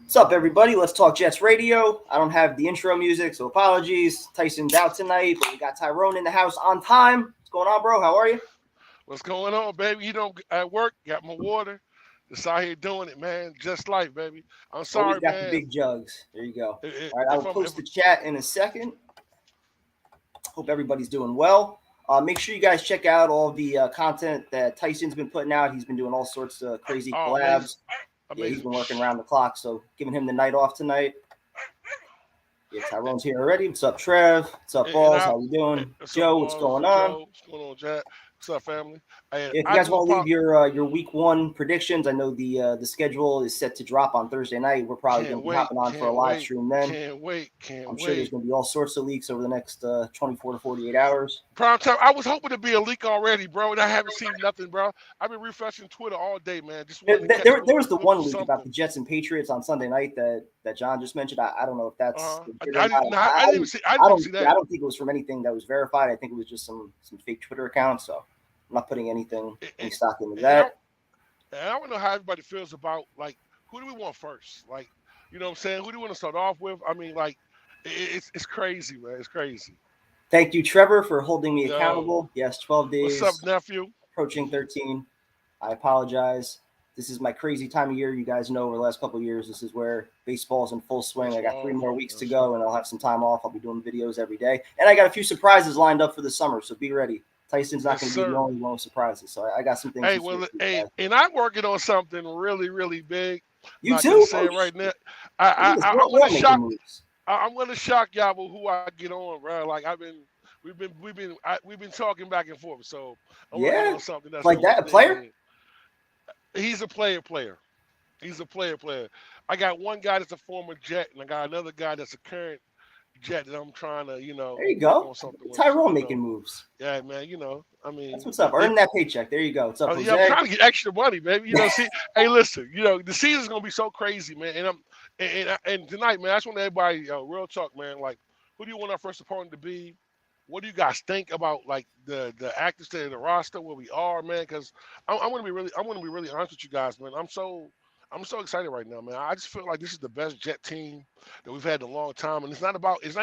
What's up, everybody? Let's talk Jets radio. I don't have the intro music, so apologies. Tyson's out tonight, but we got Tyrone in the house on time. What's going on, bro? How are you? What's going on, baby? You don't at work, got my water. Just out here doing it, man. Just life, baby. I'm Always sorry, got the man. big jugs. There you go. All right, I will If I'm if post the chat in a second. Hope everybody's doing well. Make sure you guys check out all the content that Tyson's been putting out. He's been doing all sorts of crazy oh, amazing, collabs. Yeah, he's amazing. been working around the clock, so giving him the night off tonight. Yeah, Tyrone's here already. What's up, Trev? What's up, And Balls? I, How you doing? what's up, Joe, what's boss? going on? Joe, what's going on, Jack? What's up, family? And If you I guys do want to leave apologize. your week one predictions, I know the schedule is set to drop on Thursday night. We're probably going Can't to be wait, hopping on for a can't live wait, stream then. can't wait, can't I'm sure there's wait. going to be all sorts of leaks over the next 24 to 48 hours. Prime time. I was hoping to be a leak already, bro, and I haven't seen nothing, bro. I've been refreshing Twitter all day, man. Just There, wanting to catch there, a there was the little one leak about something. the Jets and Patriots on Sunday night that John just mentioned. I don't know if that's legit or I not. didn't. I didn't even see. I didn't even see I that. don't think it was from anything that was verified. I think it was just some fake Twitter accounts. So I'm not putting And, any and, stock into and I that. and I don't know how everybody feels about like who do we want first? Like, you know what I'm saying? Who do you want to start off with? I mean, like, it's crazy, man. It's crazy. Thank you, Trevor, for holding me Yo, accountable. Yes, 12 what's up, days, nephew? approaching 13. I apologize. This is my crazy time of year. You guys know over the last couple of years, this is where baseball's in full swing. That's I got three all. more weeks to That's go, and all. I'll have some time off. I'll be doing videos every day. And I got a few surprises lined up for the summer, so be ready. Tyson's not Yes, going to be the sir. only one with surprises. So I got some things Hey, in store well, for you hey, guys. and I'm working on something really, really big. You Not gonna too? say Oh, it right now. shit. Look at this. I'm We're gonna all making shock. moves. I'm gonna shock y'all with who I get on, bro. Like we've been talking back and forth. So I'm working Yeah? on something that's Like gonna, that? A yeah, player? yeah. He's a player. He's a player. I got one guy that's a former Jet, and I got another guy that's a current Jet that I'm trying to, There you work go. on something with. So, Tyrone making moves. yeah, man, I That's mean, what's up. Earning that paycheck. There you go. What's up, yeah, I'm Jose? trying to get extra money, baby. See, hey, listen, the season's gonna be so crazy, man. And tonight, man, I just want everybody, real talk, man. Like, who do you want our first opponent to be? What do you guys think about like the active state of the roster where we are, man? Because I'm gonna be really honest with you guys, man. I'm so excited right now, man. I just feel like this is the best Jet team that we've had in a long time, and it's not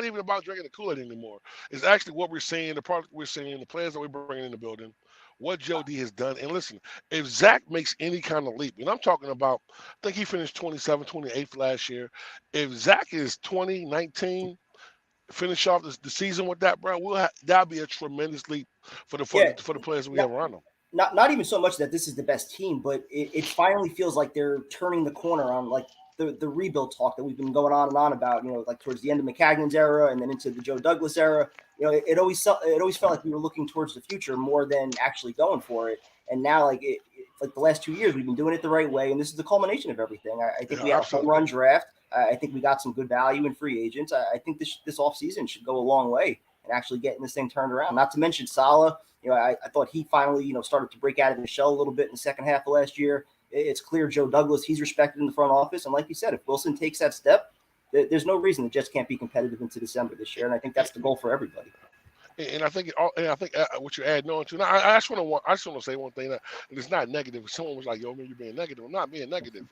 even about drinking the Kool-Aid anymore. It's actually what we're seeing, the product we're seeing, the players that we're bringing in the building, what Joe D has done. And listen, if Zach makes any kind of leap, and I'm talking about, I think he finished 27th, 28th last year. If Zach is 2019 finish off the season with that, bro, that'll be a tremendous leap Yeah. for the players we have around them. Not even so much that this is the best team, but it finally feels like they're turning the corner on like the rebuild talk that we've been going on and on about. Like towards the end of McCagnon's era and then into the Joe Douglas era. It always felt like we were looking towards the future more than actually going for it. And now, like the last 2 years, we've been doing it the right way, and this is the culmination of everything. I think Yeah, we had a home absolutely. run draft. I think we got some good value in free agents. I think this offseason should go a long way and actually getting this thing turned around. Not to mention Salah. I thought he finally, started to break out of his shell a little bit in the second half of last year. It's clear Joe Douglas, he's respected in the front office. And like you said, if Wilson takes that step, there's no reason the Jets can't be competitive into December this year. And I think that's the goal for everybody. And I think what you're adding on to. Now, I just want to say one thing that and it's not negative. Someone was like, "Yo, man, you're being negative." I'm not being negative.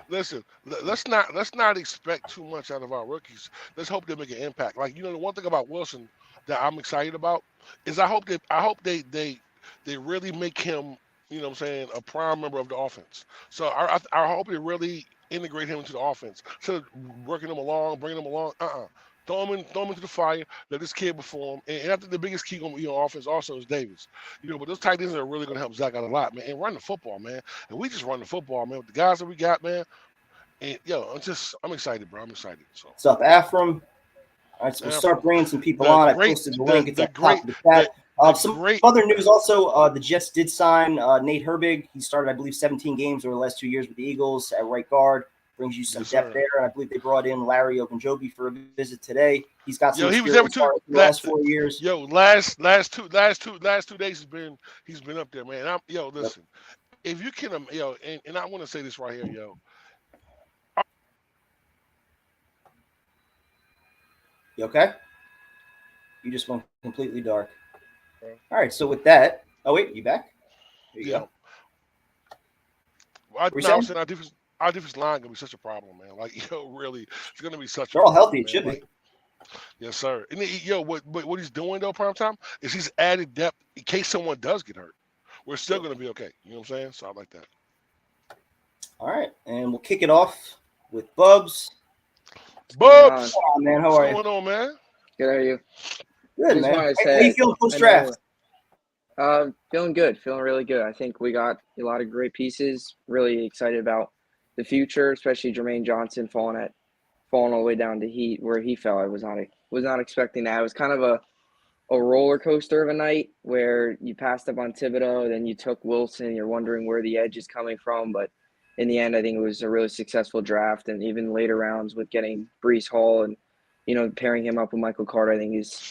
Listen, let's not expect too much out of our rookies. Let's hope they make an impact. Like the one thing about Wilson that I'm excited about is I hope they really make him, what I'm saying, a prime member of the offense. So I hope they really integrate him into the offense. So working him along, bringing him along. Throw him into the fire. Let this kid perform. And I think the biggest key going to be on offense also is Davis. But those tight ends are really going to help Zach out a lot, man. And run the football, man. And we just run the football, man. With the guys that we got, man. And I'm excited, bro. I'm excited. So, What's up, Afram? All right, so we'll and start from bringing some people the on. I great, posted the link. It's the at the top great, of the the chat. the Some great. other news also, the Jets did sign Nate Herbig. He started, I believe, 17 games over the last 2 years with the Eagles at right guard. Brings you some Yes, depth sir. there. And I believe they brought in Larry Ogunjobi for a visit today. He's got some Yo, he was every experience two. starting the last 4 years. Yo, last 2 days he's been up there, man. Yep. Listen, if you can, and I want to say this right here, yo. You okay? You just went completely dark. All right, so with that, oh wait, you back? There you Yeah, go. I What were you no, I was saying? saying our defense. our defensive line gonna be such a problem, man. Like, really, it's gonna be such a They're all problem, healthy. It man. should be. Like, yes, sir. And what he's doing though, prime time, is he's added depth in case someone does get hurt. We're still gonna be okay. You know what I'm saying? So I like that. All right, and we'll kick it off with Bubs. Bubs, Oh, man, how what's are you? going on, man? Good, how are you? Good, Just man. wanted to How you say, feeling post draft? Feeling good, feeling really good. I think we got a lot of great pieces. Really excited about the future, especially Jermaine Johnson falling all the way down to Heat where he fell. I was not expecting that. It was kind of a roller coaster of a night where you passed up on Thibodeau, then you took Wilson. You're wondering where the edge is coming from, but in the end, I think it was a really successful draft. And even later rounds with getting Breece Hall and pairing him up with Michael Carter, I think is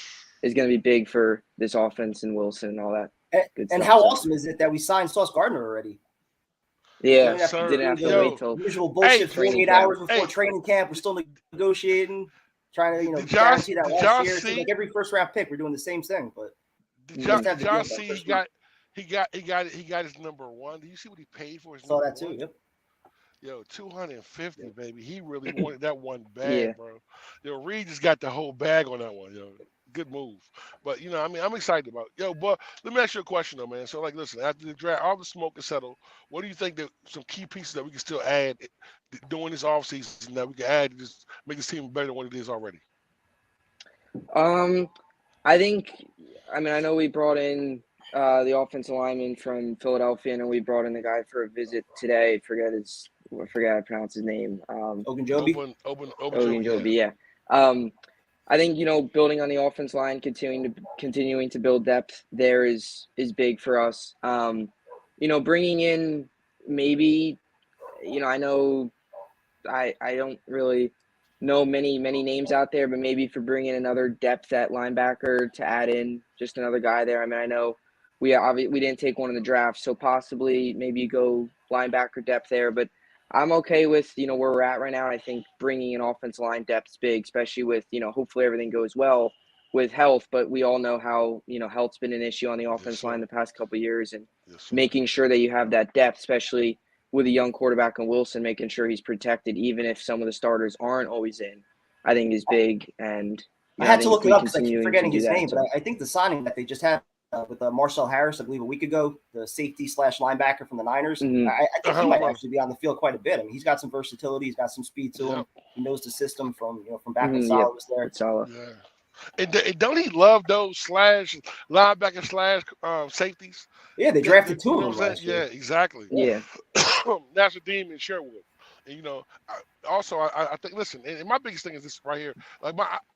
going to be big for this offense and Wilson and all that. And stuff, how so. awesome is it that we signed Sauce Gardner already? Yeah, Yes, sir. didn't have to Yo, wait till Usual bullshit. training 48 camp. hours before Hey. training camp. We're still negotiating, trying to Did y'all- guarantee that did last y'all year. It's see- like every first round pick, we're doing the same thing. But Did You y'all, just have did to y'all do it see by he got his number one? Do you see what he paid for his saw number that too. one? Yep. Yo, 250, baby. He really wanted that one bad, Yeah. bro. Yo, Reed just got the whole bag on that one, yo. Good move. But I'm excited about it. Yo, but let me ask you a question though, man. So like listen, after the draft, all the smoke is settled. What do you think that some key pieces that we can still add during this offseason that we can add to just make this team better than what it is already? I think, I know we brought in the offensive lineman from Philadelphia, and we brought in the guy for a visit today. I forget how to pronounce his name. Ogunjobi. Ogunjobi, yeah. I think building on the offense line, continuing to build depth there is big for us. Bringing in maybe, I know I don't really know many names out there, but maybe for bringing another depth at linebacker to add in just another guy there. I know we didn't take one in the draft, so possibly maybe you go linebacker depth there, but I'm okay with, where we're at right now. I think bringing in offensive line depth is big, especially with, hopefully everything goes well with health, but we all know how, health's been an issue on the offensive line the past couple of years, and making sure that you have that depth, especially with a young quarterback in Wilson, making sure he's protected, even if some of the starters aren't always in, I think is big. And I had to look it up because I keep continuing to forgetting do his that, name, so. but I think the signing that they just had with Marcel Harris, I believe a week ago, the safety / linebacker from the Niners. Mhm. I think he might actually be on the field quite a bit. He's got some versatility. He's got some speed to him. He knows the system from back when Salah was there. It's Salah. Yeah. And don't he love those linebacker / safeties? Yeah, they drafted two You of know them what I'm last saying? Yeah, year. exactly. Yeah. Nasruddin and Sherwood. And I think listen, and my biggest thing is this right here. Like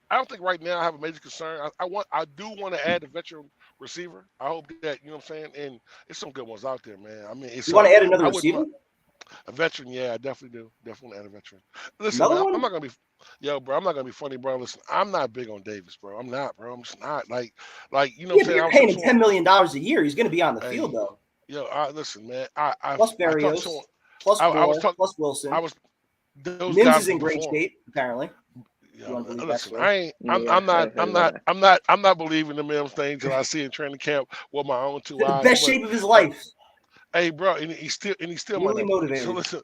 I don't think right now I have a major concern. I do want to add a veteran receiver. I hope that you know what I'm saying. And there's some good ones out there, man. It's You want to add another I wouldn't receiver? mind- a veteran, yeah, I definitely do. Definitely add a veteran. Listen, Another man, one? I'm not gonna be, bro. I'm not gonna be funny, bro. Listen, I'm not big on Davis, bro. I'm not, bro. I'm just not. Like you know Yeah, what I'm but saying. you're paying him $10 million a year. He's going to be on the Hey, field though. Listen, man. Plus I talked Berrios, to him. plus I Moore, was talking. plus Wilson. Those Mims guys is in were great before him. shape, apparently. Yeah, You wanna believe that listen, story? I'm not believing the Mims thing until I see in training camp with my own two The eyes. best but, shape of his life. Hey, bro, and he's still my Newly number one. motivated. So listen,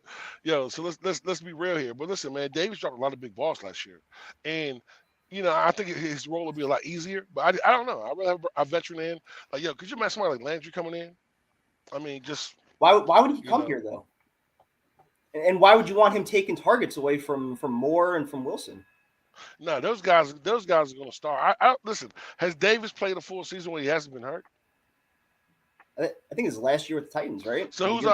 so let's be real here. But listen, man, Davis dropped a lot of big balls last year, and I think his role will be a lot easier. But I don't know. I'd rather have a veteran in. Like, could you imagine somebody like Landry coming in? Just Why would he come here though? And why would you want him taking targets away from Moore and from Wilson? No, those guys are going to start. Listen. Has Davis played a full season when he hasn't been hurt? I think it's last year with the Titans, right? So who's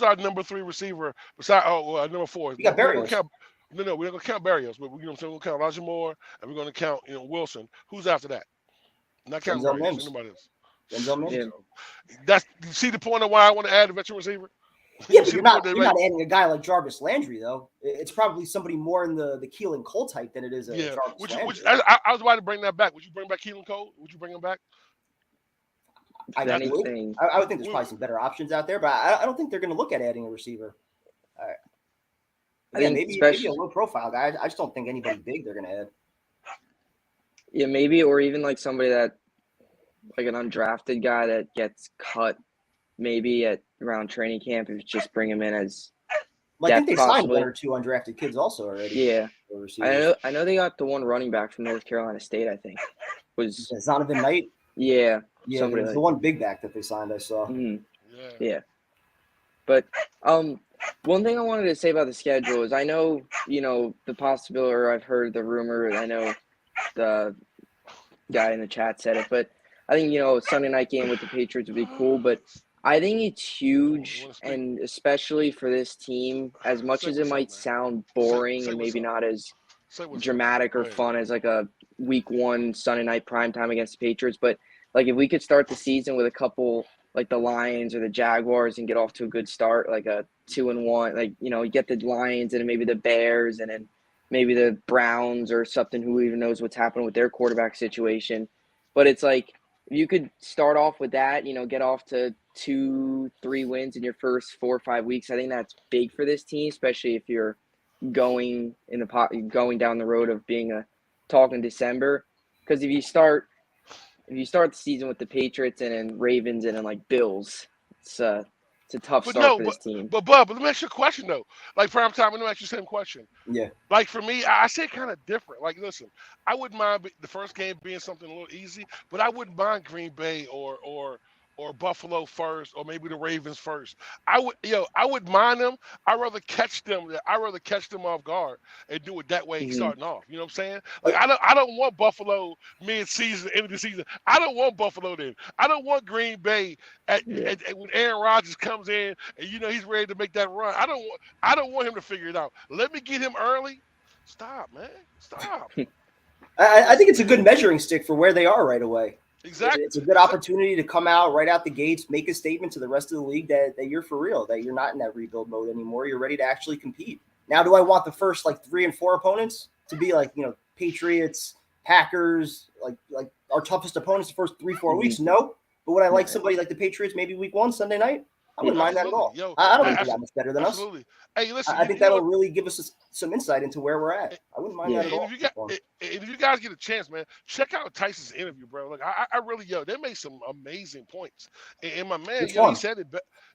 our number 3 receiver besides number 4? You got Berrios. We're not gonna count Berrios, but what I'm saying, we'll count Elijah Moore and we're gonna count Wilson. Who's after that? Not counting Denzel Berrios. Mims. Anybody else? Denzel Mims. Yeah. You see the point of why I want to add a veteran receiver? Yeah, but you're not adding a guy like Jarvis Landry though. It's probably somebody more in the Keelan Cole type than it is a Jarvis Landry. I was about to bring that back. Would you bring back Keelan Cole? Would you bring him back? I would think there's probably some better options out there, but I don't think they're going to look at adding a receiver. Maybe a low profile guy. I just don't think anybody big they're going to add. Yeah, maybe, or even like somebody that, like an undrafted guy that gets cut maybe at around training camp, if just bring him in as Well, I think they depth signed possibly. one or two undrafted kids also already. Yeah. for receivers. I know they got the one running back from North Carolina State, I think. Was Zonovan Knight. yeah, Yeah, somebody there's like the one big back that they signed. I saw. mhm. Yeah. Yeah. But one thing I wanted to say about the schedule is I know, the possibility, or I've heard the rumor, I know the guy in the chat said it, but I think, a Sunday night game with the Patriots would be cool, but I think it's huge, wanna speak? and especially for this team, as much Say as it what's up, might man. sound boring Say and what's maybe up. not as Say what's dramatic Go or ahead. fun as like a week 1 Sunday night primetime against the Patriots, but like if we could start the season with a couple like the Lions or the Jaguars and get off to a good start, like a 2-1, like you get the Lions and then maybe the Bears and then maybe the Browns or something, who even knows what's happening with their quarterback situation. But it's like if you could start off with that, get off to 2-3 wins in your first 4 or 5 weeks. I think that's big for this team, especially if you're going down the road of being a talk in December. Because if you start the season with the Patriots and then Ravens and then like Bills, it's a tough But start no, for this team. but Bub, let me ask you a question though. Like prime time, let me ask you the same question. Yeah. Like for me, I say kind of different. Like, listen, I wouldn't mind the first game being something a little easy, but I wouldn't mind Green Bay or Buffalo first, or maybe the Ravens first. I wouldn't mind them. I'd rather catch them. I'd rather catch them off guard and do it that way Mhm. starting off. You know what I'm saying? Like I don't want Buffalo mid-season, end of the season. I don't want Buffalo then. I don't want Green Bay at when Aaron Rodgers comes in and he's ready to make that run. I don't want him to figure it out. Let me get him early. Stop, man. Stop. I think it's a good measuring stick for where they are right away. Exactly. It's a good opportunity to come out right out the gates, make a statement to the rest of the league that you're for real, that you're not in that rebuild mode anymore. You're ready to actually compete. Now, do I want the first 3 and 4 opponents to be Patriots, Packers, like our toughest opponents the first 3-4 weeks? No. But would I like somebody like the Patriots maybe week 1 Sunday night? I wouldn't mind that at all. Yo, I don't think they're that much better than absolutely. us. Hey, listen. I think that'll really give us some insight into where we're at. I wouldn't mind that at all. If you guys get a chance, man, check out Tyson's interview, bro. Like I really, they made some amazing points. And my man, he said it.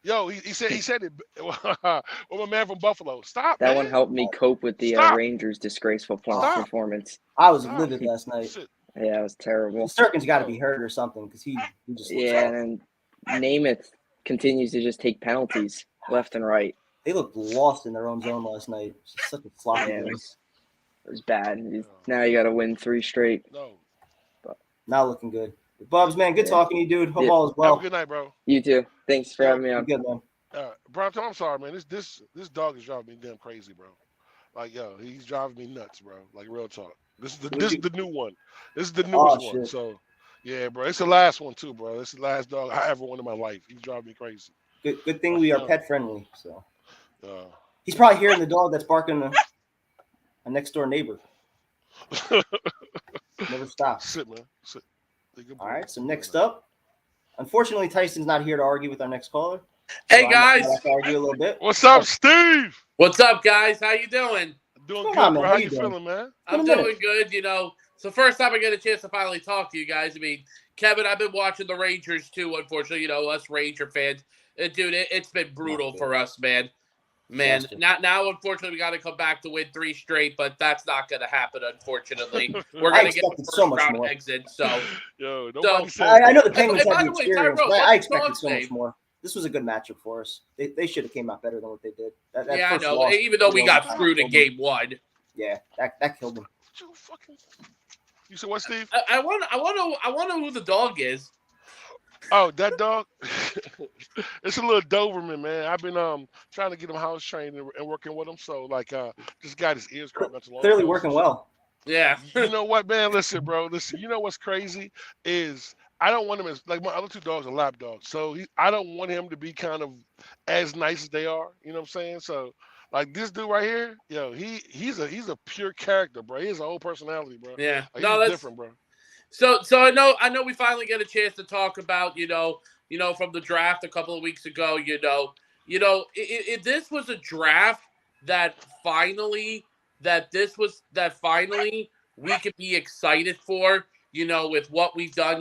He said it. Well, my man from Buffalo. Stop. That man. one helped me cope with the Rangers' disgraceful performance. I was livid last night. Shit. Yeah, it was terrible. Sturkin's got to be hurt or something because he just and Namath continues to just take penalties left and right. They looked lost in their own zone last night. It's just such a sloppy game. It was bad. Now you got to win 3 straight. No. But not looking good. Bubs, man, good talking to you, dude. Hope all is well. Have a good night, bro. You too. Thanks for having me on. Good, man. Bro, I'm sorry, man. This dog is driving me damn crazy, bro. Like, he's driving me nuts, bro. Like, real talk. This is the new one. This is the newest one. So, yeah, bro. It's the last one too, bro. It's the last dog I ever wanted in my life. He's driving me crazy. Good thing we are pet friendly. So, he's Uh, probably hearing the dog that's barking a next door neighbor. Never stops. Sit, man. Sit. All right. So next up, unfortunately, Tyson's not here to argue with our next caller. Hey So guys, I have to argue a little bit. What's up, Steve? what's up, guys? How you doing? Doing Come good, on, bro. man. How How you you doing? feeling, man? I'm doing good. It's the first time I get a chance to finally talk to you guys. I mean, Kevin, I've been watching the Rangers too. Unfortunately, us Ranger fans, dude, it's been brutal for us, man. Now, unfortunately, we got to come back to win 3 straight, but that's not going to happen. Unfortunately, we're going to get the so first much round more. exit. So, nobody said I know the Penguins and have by the the way, experience, Tyrone, but I what's expected Sean's so much name? more. This was a good matchup for us. They should have came out better than what they did. That yeah, I first know. loss, Even though we got overtime screwed in killed them. game 1. Yeah, that killed them. You said what, Steve? I want to know who the dog is. Oh, that dog. It's a little Doberman, man. I've been trying to get him house trained and working with him. So just got his ears cropped not too long Clearly ago. working well. Yeah. You know what, man? Listen, bro. You know what's crazy is I don't want him as like my other 2 dogs are lap dogs. So I don't want him to be kind of as nice as they are. You know what I'm saying? So like this dude right here, he's a pure character, bro. He has a whole personality, bro. Yeah. Like, No, he's that's different, bro. So I know we finally get a chance to talk about, from the draft a couple of weeks ago, if this was a draft that finally we could be excited for, with what we've done,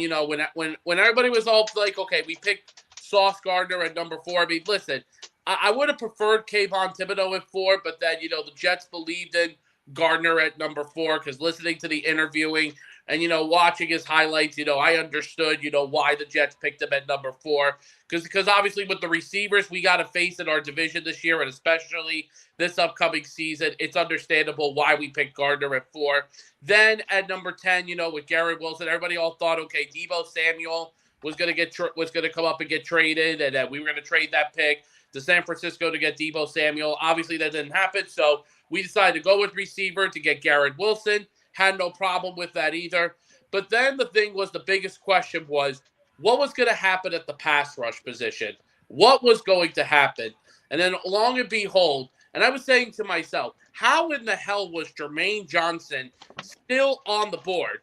when everybody was all like, okay, we picked Sauce Gardner at number 4. I mean, listen, I would have preferred Kayvon Thibodeau at 4, but then, the Jets believed in Gardner at number 4 because listening to the interviewing and, watching his highlights, I understood, why the Jets picked him at number 4. Because obviously with the receivers we got to face in our division this year, and especially this upcoming season, it's understandable why we picked Gardner at 4. Then at number 10, with Garrett Wilson, everybody all thought, okay, Deebo Samuel was going to come up and get traded, and that we were going to trade that pick to San Francisco to get Deebo Samuel. Obviously, that didn't happen, so we decided to go with receiver to get Garrett Wilson. Had no problem with that either. But then the biggest question was, what was going to happen at the pass rush position? What was going to happen? And then long and behold, and I was saying to myself, how in the hell was Jermaine Johnson still on the board?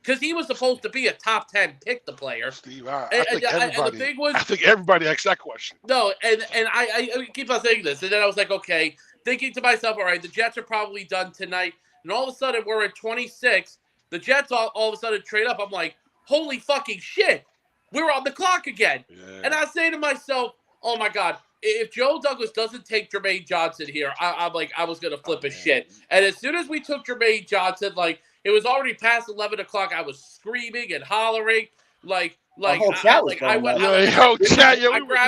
Because he was supposed to be a top 10 pick, the player. Steve, I think everybody asked that question. No, and I keep on saying this. And then I was like, okay, thinking to myself, all right, the Jets are probably done tonight. And all of a sudden, we're at 26. The Jets all of a sudden trade up. I'm like, holy fucking shit. We're on the clock again. Yeah. And I say to myself, oh, my God, if Joe Douglas doesn't take Jermaine Johnson here, I'm like, I was going to flip a shit. And as soon as we took Jermaine Johnson, like, it was already past 11 o'clock. I was screaming and hollering. I grabbed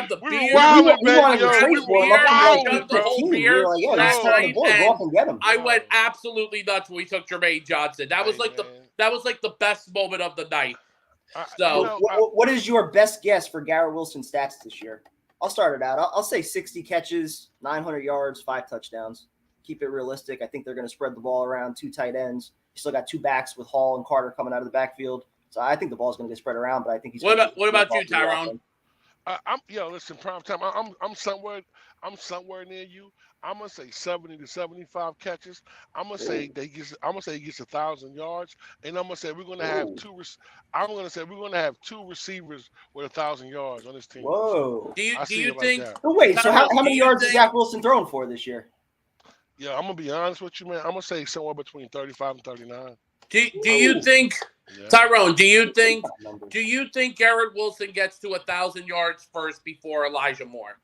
the beer. I went absolutely nuts when we took Jermaine Johnson. That was like the best moment of the night. So, what is your best guess for Garrett Wilson stats this year? I'll start it out. I'll say 60 catches, 900 yards, 5 touchdowns. Keep it realistic. I think they're going to spread the ball around, 2 tight ends. You still got 2 backs with Hall and Carter coming out of the backfield. So I think the ball's going to get spread around, but I think he's. What about you, Tyrone? Listen, prime time. I'm somewhere near you. I'm gonna say 70 to 75 catches. I'm gonna say he gets 1,000 yards, and I'm gonna say we're gonna have 2 receivers with 1,000 yards on this team. Whoa! Do you think? Wait, so how many yards is Zach Wilson throwing for this year? Yeah, I'm gonna be honest with you, man. I'm gonna say somewhere between 35 and 39. Do you think, Tyrone? Do you think Garrett Wilson gets to 1,000 yards first before Elijah Moore?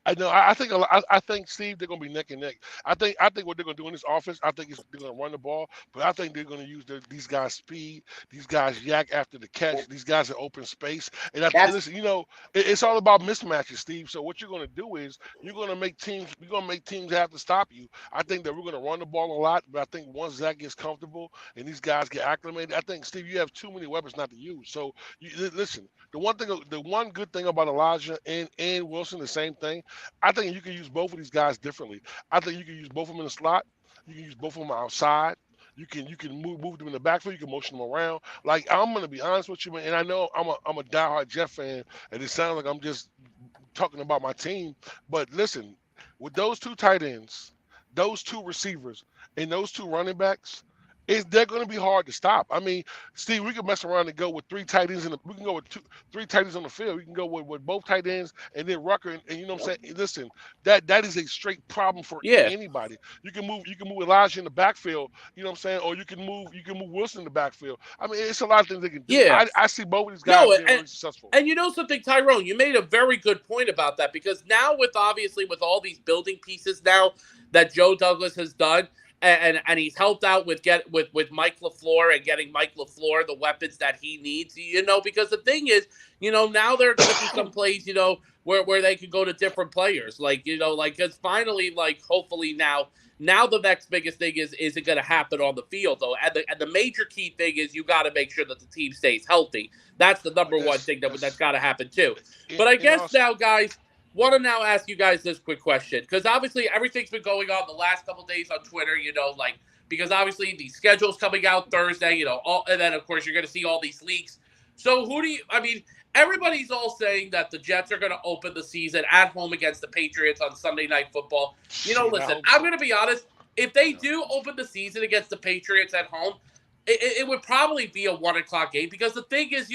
I know. I think Steve, they're gonna be neck and neck. I think what they're gonna do in this offense, I think they're gonna run the ball, but I think they're gonna use these guys' speed, these guys yak after the catch, these guys in open space. And listen, it's all about mismatches, Steve. So what you're gonna do is you're gonna make teams have to stop you. I think that we're gonna run the ball a lot, but I think once Zach gets comfortable and these guys get acclimated, I think, Steve, you have too many weapons not to use. So listen, the one good thing about Elijah and Wilson, the same thing. I think you can use both of these guys differently. I think you can use both of them in the slot. You can use both of them outside. You can move them in the backfield. You can motion them around. Like, I'm gonna be honest with you, man. And I know I'm a diehard Jet fan, and it sounds like I'm just talking about my team. But listen, with those 2 tight ends, those 2 receivers, and those 2 running backs, they're going to be hard to stop. I mean, Steve, we can mess around and go with 3 tight ends we can go with 3 tight ends on the field. We can go with both tight ends and then Rucker, and you know what I'm saying. Listen, that is a straight problem for anybody. You can move Elijah in the backfield. You know what I'm saying, or you can move Wilson in the backfield. I mean, it's a lot of things they can do. Yeah, I see both of these guys being very successful. And you know something, Tyrone, you made a very good point about that, because now with all these building pieces now that Joe Douglas has done. And he's helped out with Mike LaFleur and getting Mike LaFleur the weapons that he needs, because the thing is, now there are going to be some plays, where they can go to different players, because finally, hopefully now the next biggest thing is it going to happen on the field, though, and the major key thing is you got to make sure that the team stays healthy. That's the number one thing that's got to happen too. But I guess now, guys, want to now ask you guys this quick question, because obviously everything's been going on the last couple of days on Twitter, because obviously the schedule's coming out Thursday, and then of course you're going to see all these leaks. So everybody's all saying that the Jets are going to open the season at home against the Patriots on Sunday Night Football. Listen, I'm going to be honest. If they do open the season against the Patriots at home, it would probably be a 1:00 game, because the thing is,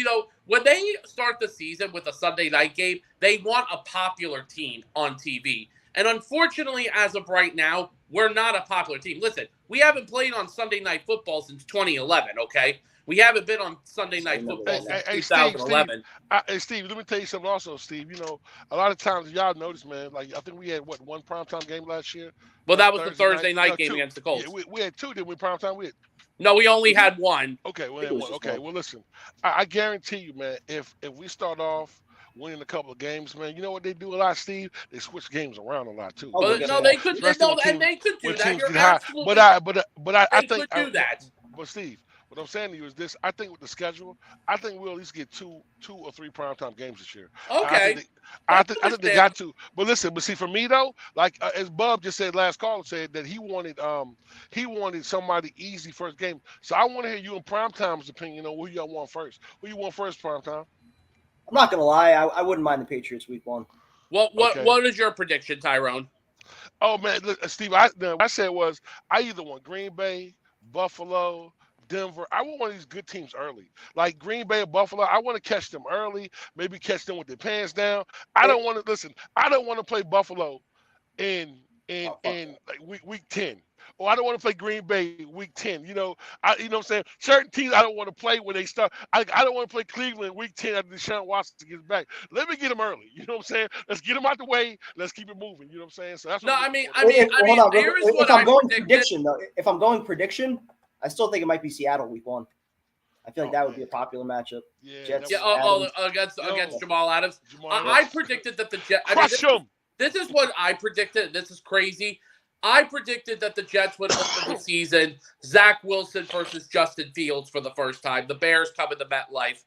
when they start the season with a Sunday night game, they want a popular team on TV. And unfortunately, as of right now, we're not a popular team. Listen, we haven't played on Sunday Night Football since 2011, okay? We haven't been on Sunday Night remember Football that since Hey, Steve, 2011. Hey, Steve, let me tell you something also, Steve. A lot of times y'all notice, man, like I think we had one primetime game last year. Well, that was the Thursday Thursday night No, game two. against the Colts. Yeah, we had two. Did we primetime? No, we only had one. Okay, we think had it was one. just Okay, one. well, listen, I guarantee you, man, if we start off winning a couple of games, man, you know what they do a lot, Steve? They switch games around a lot too. Oh, But yeah. no, they could. Especially No, when and they could do when that. teams You're get high. absolutely. I They think could do that. But Steve, what I'm saying to you is this: I think with the schedule, I think we'll at least get two or three primetime games this year. Okay. I think they got to. But listen, see, for me though, like as Bub just said last call, said that he wanted somebody easy first game. So I want to hear you in primetime's opinion on who y'all want first. Who you want first primetime? I'm not gonna lie, I wouldn't mind the Patriots week 1. Okay. What is your prediction, Tyrone? Oh man, look, Steve, what I said was I either want Green Bay, Buffalo, Denver. I want one of these good teams early, like Green Bay or Buffalo. I want to catch them early, maybe catch them with their pants down. I don't want to listen. I don't want to play Buffalo in like week 10, or I don't want to play Green Bay week 10. You know what I'm saying? Certain teams I don't want to play when they start. I don't want to play Cleveland week 10 after Deshaun Watson gets back. Let me get them early. You know what I'm saying? Let's get them out the way. Let's keep it moving. You know what I'm saying? So that's No, what I mean, Hold on, here is what if I'm I going predicted. prediction though, if I'm going prediction, I still think it might be Seattle week 1. I feel like that would be a popular matchup. Yeah, Jets, Yeah, Adams. against Jamal Adams. Jamal I Adams. predicted that the Jets. Crush them. This is what I predicted. This is crazy. I predicted that the Jets would open the season Zach Wilson versus Justin Fields for the first time. The Bears come into MetLife.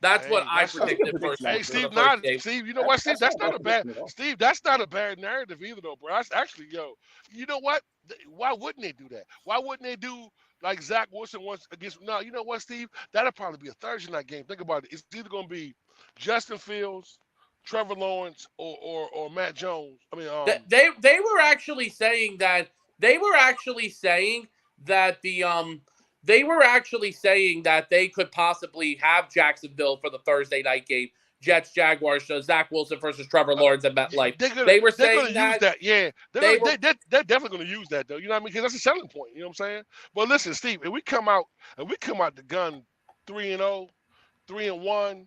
That's what I that's a good predicted first. prediction. Hey, for Steve, the first game. Steve, you know what, Steve? That's not a bad prediction at all. Steve. That's not a bad narrative either, though, bro. That's actually, you know what? Why wouldn't they do that? Why wouldn't they do like Zach Wilson once against? No, you know what, Steve? That'll probably be a Thursday night game. Think about it. It's either going to be Justin Fields, Trevor Lawrence, or Matt Jones. I mean, They were actually saying that they were actually saying that they could possibly have Jacksonville for the Thursday night game. Jets, Jaguars, so Zach Wilson versus Trevor Lawrence at MetLife. They were saying use that. Yeah, they're definitely going to use that though. You know what I mean? Because that's a selling point. You know what I'm saying? But listen, Steve, if we come out the gun 3-0, 3-1,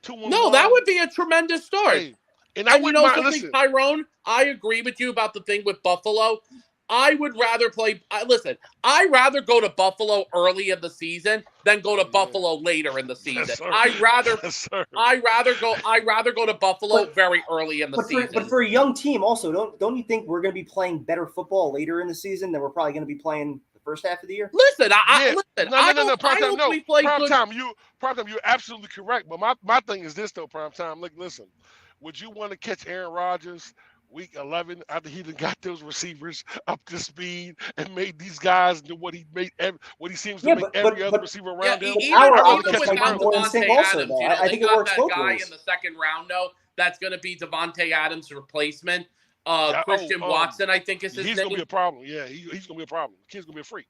2-1. No, that would be a tremendous start. Hey, and I wouldn't mind. Listen, Tyrone, I agree with you about the thing with Buffalo. I would rather play. Listen, I'd rather go to Buffalo early in the season than go to Buffalo later in the season. Yes, sir. I'd rather go to Buffalo But- very early in the season. But for a young team, also, don't you think we're going to be playing better football later in the season than we're probably going to be playing the first half of the year? Listen, No. I hope we play Prime good. time, you're absolutely correct. But my thing is this though, prime time. Look, listen, would you want to catch Aaron Rodgers week 11 after he done got those receivers up to speed and made these guys do what he seems to make every other receiver around him? Even Our with offense might be not more in Devontae sync also, Adams, though. you know, I think it got works that both guy ways. in the second round, though. That's going to be Devontae Adams' replacement. Christian oh, Watson, I think is his He's name. gonna be a problem. Yeah, he's gonna be a problem. The kid's gonna be a freak.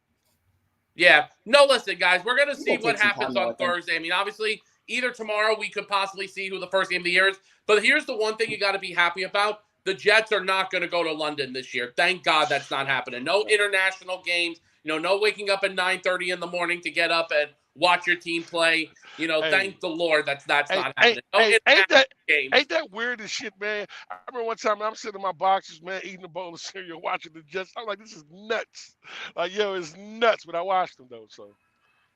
Yeah. No, listen, guys, we're going to He's see gonna what take some happens time, on though, I think. Thursday. I mean, obviously, either tomorrow we could possibly see who the first game of the year is. But here's the one thing you got to be happy about. The Jets are not going to go to London this year. Thank God that's not happening. No international games. No waking up at 9:30 in the morning to get up and watch your team play. Hey. Thank the Lord that's not happening. Ain't that weird as shit, man? I remember one time I'm sitting in my boxes, man, eating a bowl of cereal, watching the Jets. I'm like, this is nuts. Like, it's nuts. But I watched them though, so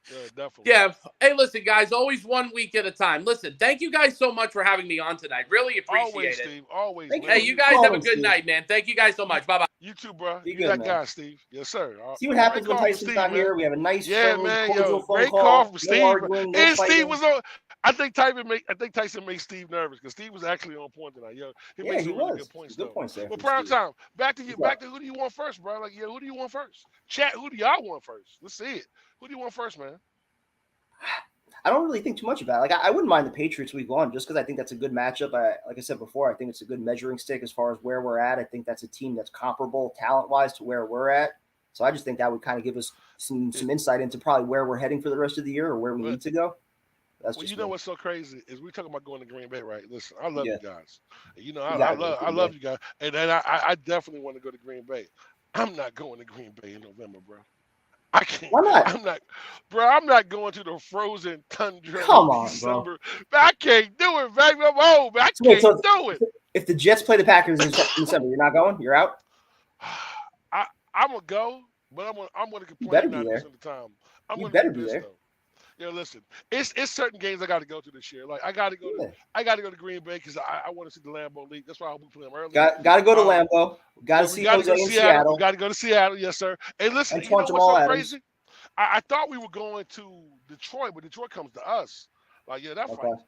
yeah, definitely. Yeah. Hey, listen, guys, always 1 week at a time. Listen, thank you guys so much for having me on tonight. Really appreciate Always, it. Steve. Always. Thank man. Hey, you guys have a good Steve. night, man. Thank you guys so much. Bye-bye. You too, bro. Be You good, that man. guy, Steve. Yes, sir. See what happens when Great call from Tyson's Steve, not man. here. We have a nice, Yeah, friendly, man. cordial phone Great call. call from No Steve. arguing, no And fighting. Steve was on. I think Tyson made Steve nervous because Steve was actually on point tonight. He made some really good points. Good points there. But from prime Steve. time. Back to who do you want first, bro? Like, who do you want first? Chat, who do y'all want first? Let's see it. Who do you want first, man? I don't really think too much about it. Like I wouldn't mind the Patriots week 1 just because I think that's a good matchup. Like I said before, I think it's a good measuring stick as far as where we're at. I think that's a team that's comparable talent-wise to where we're at. So I just think that would kind of give us some insight into probably where we're heading for the rest of the year or where we need to go. That's Well, just you know me. what's so crazy is we talking about going to Green Bay, right? Listen, I love Yeah. you guys. I gotta go to Green love Bay. you guys, and I definitely want to go to Green Bay. I'm not going to Green Bay in November, bro. I can't. Why not? I'm not, bro. I'm not going to the frozen tundra Come in on, bro. December. I can't do it, baby. I'm old. I So wait, can't so do it. if the Jets play the Packers in December, you're not going? You're out? I'm gonna go, but I'm gonna You better complain be there. 90% of the time. I'm You gonna better be be pissed there. though. Yeah, listen, it's certain games I got to go to this year. Like I got to go Yeah. to Green Bay because I want to see the Lambeau League. That's why I hope we play them early. Got to go to Um, Lambeau. Got to we see got to Jose go to in Seattle. We Seattle. got to go to Seattle. Yes, sir. And listen, And you know Jamal what's so Adams. crazy? I thought we were going to Detroit, but Detroit comes to us. Like, yeah, that Okay. fight.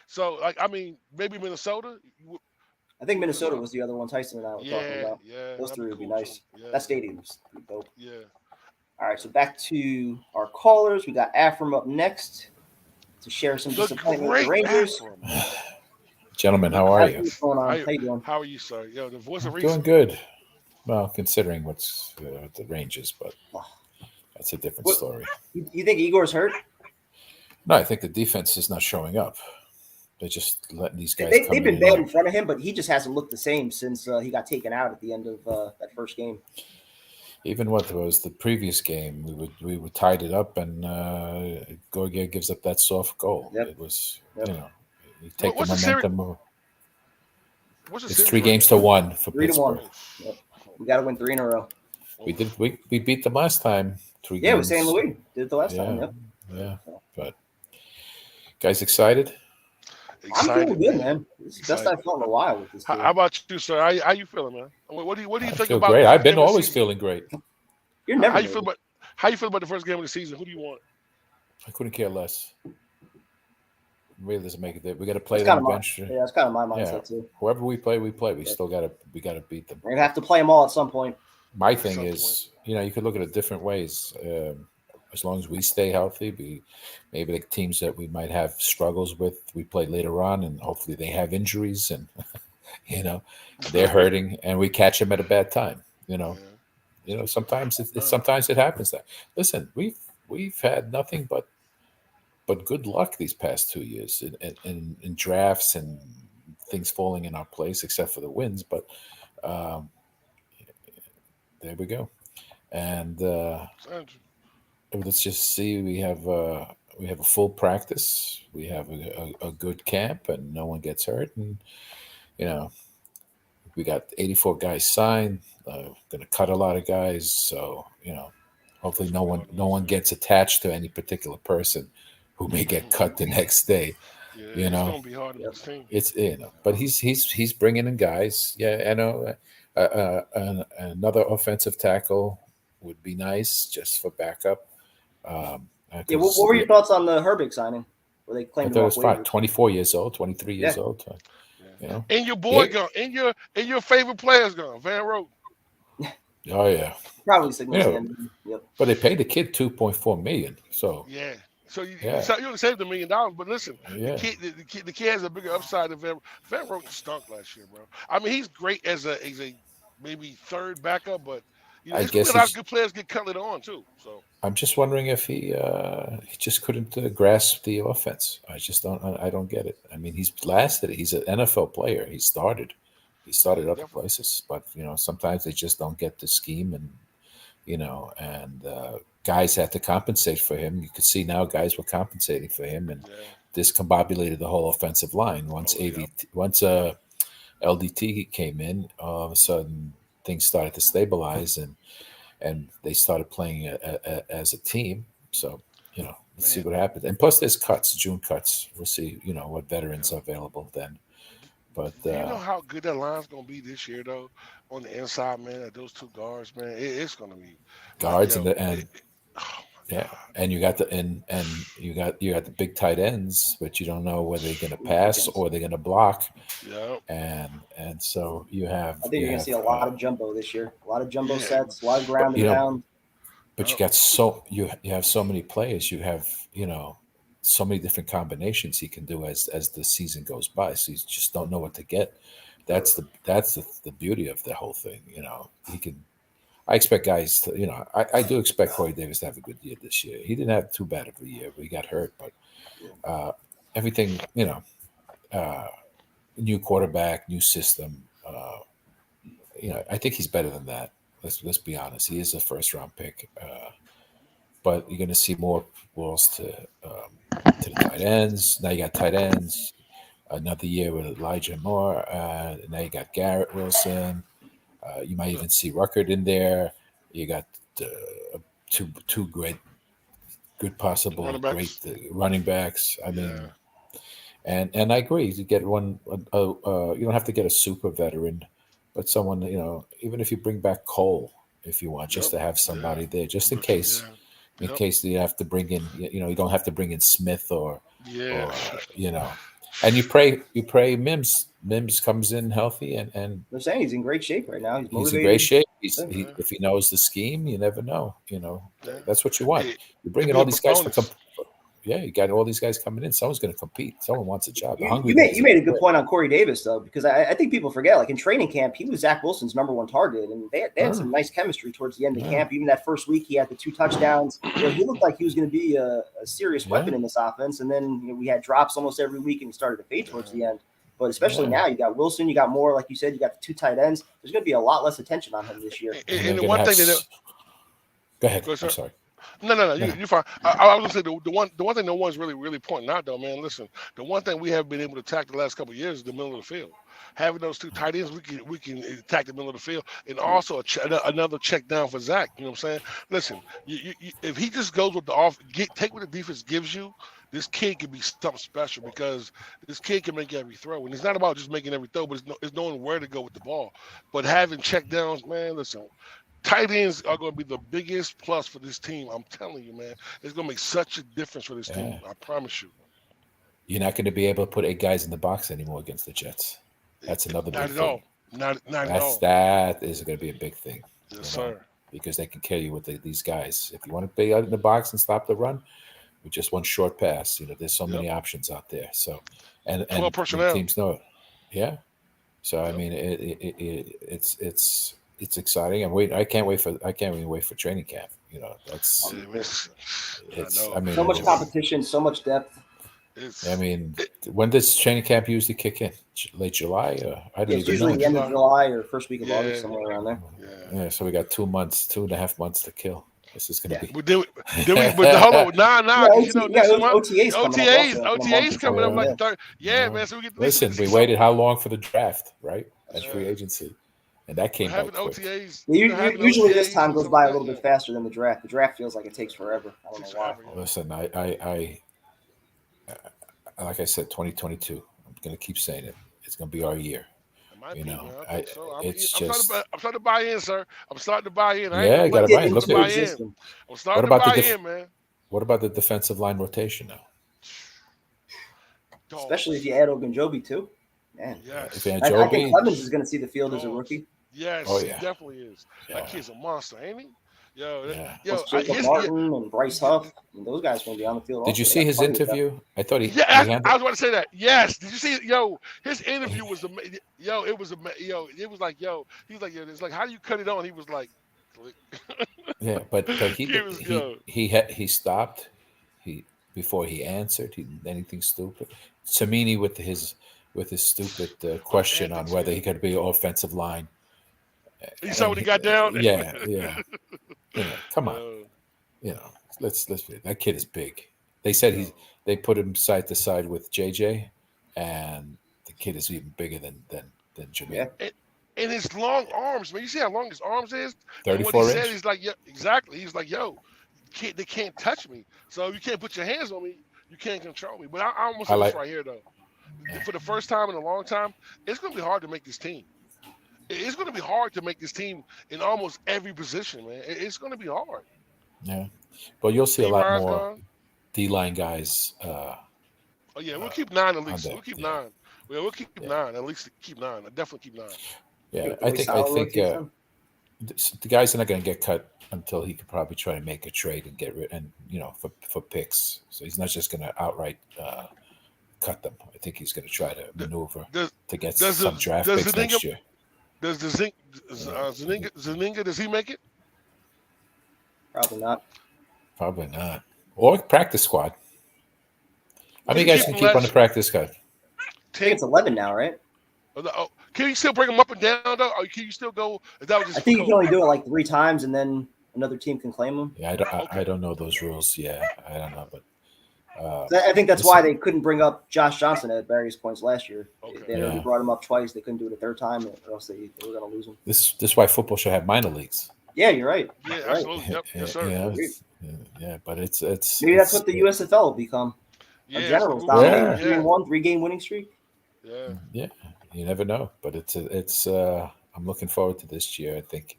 So, like, I mean, maybe Minnesota. I think Minnesota was the other one Tyson and I were talking Yeah, about. yeah. Those that'd three would be cool, nice. too. Yeah, That stadium's dope. yeah. All right, so back to our callers. We got Afram up next to share some The disappointment with the great Rangers. Afram. Gentlemen, how are you? What's going on? How you doing? How are you, sir? Yo, the voice of Doing reason. good. Well, considering what's the Rangers, but that's a different What- story. You think Igor's hurt? No, I think the defense is not showing up. They're just letting these guys come They've been in. bad in front of him, but he just hasn't looked the same since he got taken out at the end of that first game. Even what was the previous game, we would tied it up, and Gorgia gives up that soft goal. Yep. It was, Yep. you take What's the the series? momentum. What's the It's series 3 right games now? to 1 for 3-1. Pittsburgh. We got to win 3 in a row. We beat them last time. 3 Yeah, games. with St. Louis. Did it the last time. Yep. Yeah, but guys excited? I'm Excited, feeling good, man. It's the best Excited. I've felt in a while with this team. How about you, sir? How you feeling, man? What do you I think feel about? great. the I've first been game of the always season? feeling great. You're never How you nervous. feel about the first game of the season? Who do you want? I couldn't care less. Really doesn't make it. We got to play That's them kind of my, eventually. yeah, that's kind of my mindset Yeah. too. Whoever we play, we play. We got to beat them. We're gonna have to play them all at some point. My At thing some is, you could look at it different ways. As long as we stay healthy, maybe the teams that we might have struggles with, we play later on, and hopefully they have injuries, and they're hurting, and we catch them at a bad time. Yeah. Sometimes sometimes it happens. That listen, we've had nothing but good luck these past 2 years in drafts and things falling in our place, except for the wins. But there we go. And let's just see. We have a full practice. We have a good camp, and no one gets hurt. And we got 84 guys signed. Going to cut a lot of guys. So hopefully no one gets attached to any particular person who may get cut the next day. Yeah, it's gonna be hard on this team. It's but he's bringing in guys. Yeah, I know. Another offensive tackle would be nice just for backup. Yeah, what were your thoughts on the Herbig signing? Where they I claimed thought him it off was fine. waivers? 24 years old, 23 years old. And your boy Yeah. gone. And your favorite player's gone. Van Roten. Oh yeah, Probably significant. Yep. but they paid the kid $2.4 million. So Yeah. So you Yeah. only saved $1 million, but listen, yeah, the kid has a bigger upside than Van Roten stunk last year, bro. I mean, he's great as a maybe third backup, but I there's guess a lot he's- of good players get cut later on too. So I'm just wondering if he just couldn't grasp the offense. I don't get it. I mean, he's lasted. He's an NFL player. He started other Definitely. places, but sometimes they just don't get the scheme, and guys had to compensate for him. You could see now guys were compensating for him, and yeah, discombobulated the whole offensive line once Oh, yeah. once LDT came in. All of a sudden, things started to stabilize, and they started playing as a team. So let's see Man. what happens. And plus, there's June cuts. We'll see. What veterans are available then. But do you know how good that line's gonna be this year, though? On the inside, man, at those two guards, man, it's gonna be guards yo, and oh my yeah, God. and you got you got the big tight ends, but you don't know whether they're going to pass or they're going to block. Yeah. And so you have. I think you're gonna see a lot of jumbo this year. A lot of jumbo Yeah. sets, a lot of ground and You know, pound. But you got you have so many players. You have so many different combinations he can do as the season goes by. So you just don't know what to get. That's the beauty of the whole thing. He can. I expect guys to. I do expect Corey Davis to have a good year this year. He didn't have too bad of a year. He got hurt, but everything. New quarterback, new system. I think he's better than that. Let's be honest. He is a first round pick. but you're going to see more balls to the tight ends. Now you got tight ends. Another year with Elijah Moore. Now you got Garrett Wilson. You might even see Ruckert in there. You got two good possible Running-backs. great running backs. I mean, Yeah. and I agree. You get one. You don't have to get a super veteran, but someone, even if you bring back Cole, if you want, just to have somebody there, just in case. In case you have to bring in, you don't have to bring in Smith or and you pray Mims comes in healthy and They're saying he's in great shape right now. He's motivated. he's in great shape. If he knows the scheme, you never know. That's what you want. You're bringing all these guys you got all these guys coming in. Someone's going to compete. Someone wants a job. You made a good point on Corey Davis, though, because I think people forget, like in training camp, he was Zach Wilson's number one target, and they had some nice chemistry towards the end of camp. Even that first week, he had the 2 touchdowns. He looked like he was going to be a serious weapon in this offense, and then we had drops almost every week, and he started to fade towards the end. But especially now, you got Wilson, you got Moore, like you said, you got the 2 tight ends. There's going to be a lot less attention on him this year. And the one thing go ahead. I'm sorry. No, you're fine. I was gonna say the one thing no one's really pointing out though, man. Listen, the one thing we have been able to attack the last couple of years is the middle of the field. Having those 2 tight ends, we can attack the middle of the field, and also another check down for Zach. You know what I'm saying? Listen, if he just goes with the take what the defense gives you, this kid can be something special because this kid can make every throw, and it's not about just making every throw, but it's knowing where to go with the ball. But having check downs, man, listen. Tight ends are going to be the biggest plus for this team. I'm telling you, man. It's going to make such a difference for this team. I promise you. You're not going to be able to put 8 guys in the box anymore against the Jets. That's another big thing. Not at all. That is going to be a big thing. Yes, sir. Because they can kill you with these guys. If you want to be out in the box and stop the run, with just one short pass, there's so many options out there. So, and teams know it. Yeah. So I mean, it's exciting. I can't even wait for training camp. That's. I mean, so much competition, so much depth. I mean, when does training camp usually kick in? Late July? I don't even know. Usually the end of July or first week of August, somewhere around there. Yeah. So we got 2.5 months to kill. This is going to be. But hold on, OTAs coming up like third. Yeah, man. So we get. Listen, we waited how long for the draft, right? That's free agency. And that came out quick. OTAs, usually this time goes by a little bit faster than the draft. The draft feels like it takes forever. I don't know why. Listen, I like I said, 2022. I'm going to keep saying it. It's going to be our year. I'm starting to buy in, sir. I'm starting to buy in. You got to buy in. Look at it. I'm starting to buy in, man. What about the defensive line rotation now? Especially if you add Ogunjobi too. Man. Yes. I think Clemens is going to see the field as a rookie. Yes, he definitely is. That kid's a monster, ain't he? Jacob Martin and Bryce Huff, those guys are going to be on the field. Did you see his interview? I thought he. I was about to say that. Yes. Did you see it? His interview was amazing. It was it was like, he's like, it's like, how do you cut it on? He was like, click. Yeah, but he stopped. Before he answered anything stupid. Samini with his stupid question on whether he could be offensive line. You saw when he got down? Yeah. Come on. Let's that kid is big. They said they put him side to side with JJ, and the kid is even bigger than Jameer. Yeah. And his long arms, man. You see how long his arms is? 34 inches. He's like, yeah, exactly. He's like, they can't touch me. So you can't put your hands on me. You can't control me. But I almost say this right here, though. Yeah. For the first time in a long time, it's going to be hard to make this team. It's going to be hard to make this team in almost every position, man. It's going to be hard. Yeah. But you'll see a lot more D-line guys. We'll keep 9 at least. We'll keep 9. We'll keep 9. At least keep 9. I'll definitely keep 9. Yeah, I think the guys are not going to get cut until he could probably try to make a trade and get rid for picks. So he's not just going to outright cut them. I think he's going to try to maneuver to get some draft picks next year. Does Zaninga, does he make it? Probably not. Or practice squad. How many guys can keep on the practice squad? I think it's 11 now, right? Can you still bring them up and down, though? Or can you still go? I think you can only do it like 3 times, and then another team can claim him. Yeah, I don't know those rules. Yeah, I don't know, but I think that's this- why they couldn't bring up Josh Johnson at various points last year. Okay. They already Yeah. brought him up twice. They couldn't do it a third time, or else they were going to lose him. this is why football should have minor leagues. Yeah, you're right. Yeah, You're right. absolutely. Yep. Yes, sir. Yeah, Agreed. yeah, but it's Maybe that's what the USFL will become. Yeah, A generals it's- dominating Yeah. 3-1, 3-game winning streak. Yeah. Yeah, you never know, but it's I'm looking forward to this year. I think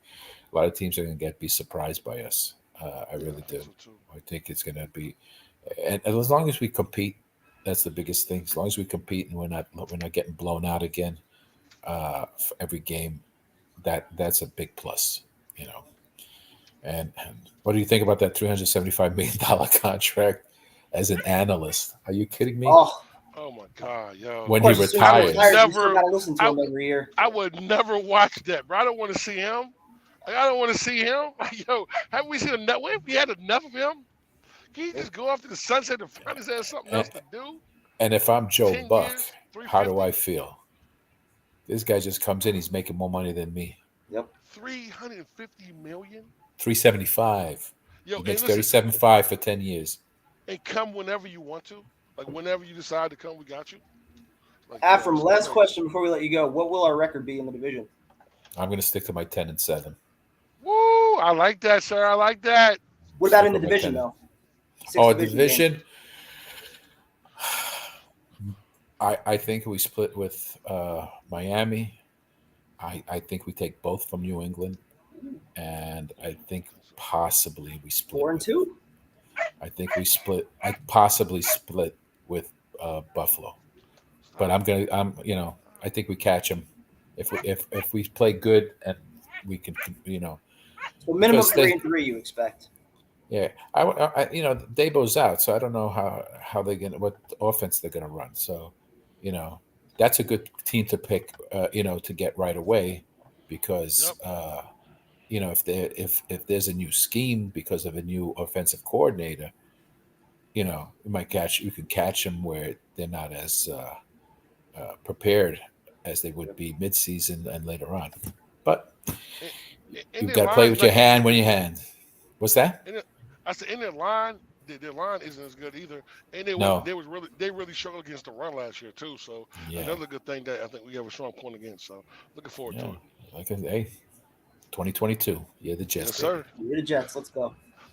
a lot of teams are going to be surprised by us. I really do. So too. I think it's going to be, and as long as we compete, that's the biggest thing. As long as we compete and we're not getting blown out again for every game, that's a big plus, you know. And what do you think about that $375 million contract as an analyst? Are you kidding me? Oh, Oh my God, yo. When of course, he as soon as retires. you you Never- still got to listen to him I- every year. I would never watch that, bro. I don't want to see him. Like, I don't want to see him. Yo, have we seen enough? What if we had enough of him? Can he just go off to the sunset and find his ass something else to do? And if I'm Joe 10 Buck, years, how do 350? I feel? This guy just comes in, he's making more money than me. 350 million. 375. Yo, He and makes listen, 37.5 for 10 years. and come whenever you want to. Like whenever you decide to come, we got you. Like, Afram, yo, last so- question before we let you go. What will our record be in the division? I'm going to stick to my 10-7. Woo! I like that, sir. I like that. What about in the Stick with my division, 10. though? Six Oh, games. division. I think we split with Miami. I think we take both from New England, and I think possibly we split. 4-2. I think we split. I possibly split with Buffalo, but I think we catch them if we play good and we can, So minimum Because they- 3-3 you expect. Yeah, I Dabo's out, so I don't know how they're gonna what offense they're gonna run. So, that's a good team to pick, to get right away, because if there's a new scheme because of a new offensive coordinator, you can catch them where they're not as prepared as they would be midseason and later on. But And you've their got to play line's with your like- hand when your hand. What's that? I said in their line, their line isn't as good either, and No. they really struggled against the run last year too. So Yeah. another good thing that I think we have a strong point against. So looking forward to Yeah, it. like hey, 2022. Yeah, the Jets. Yes, sir. You're the Jets. Let's go.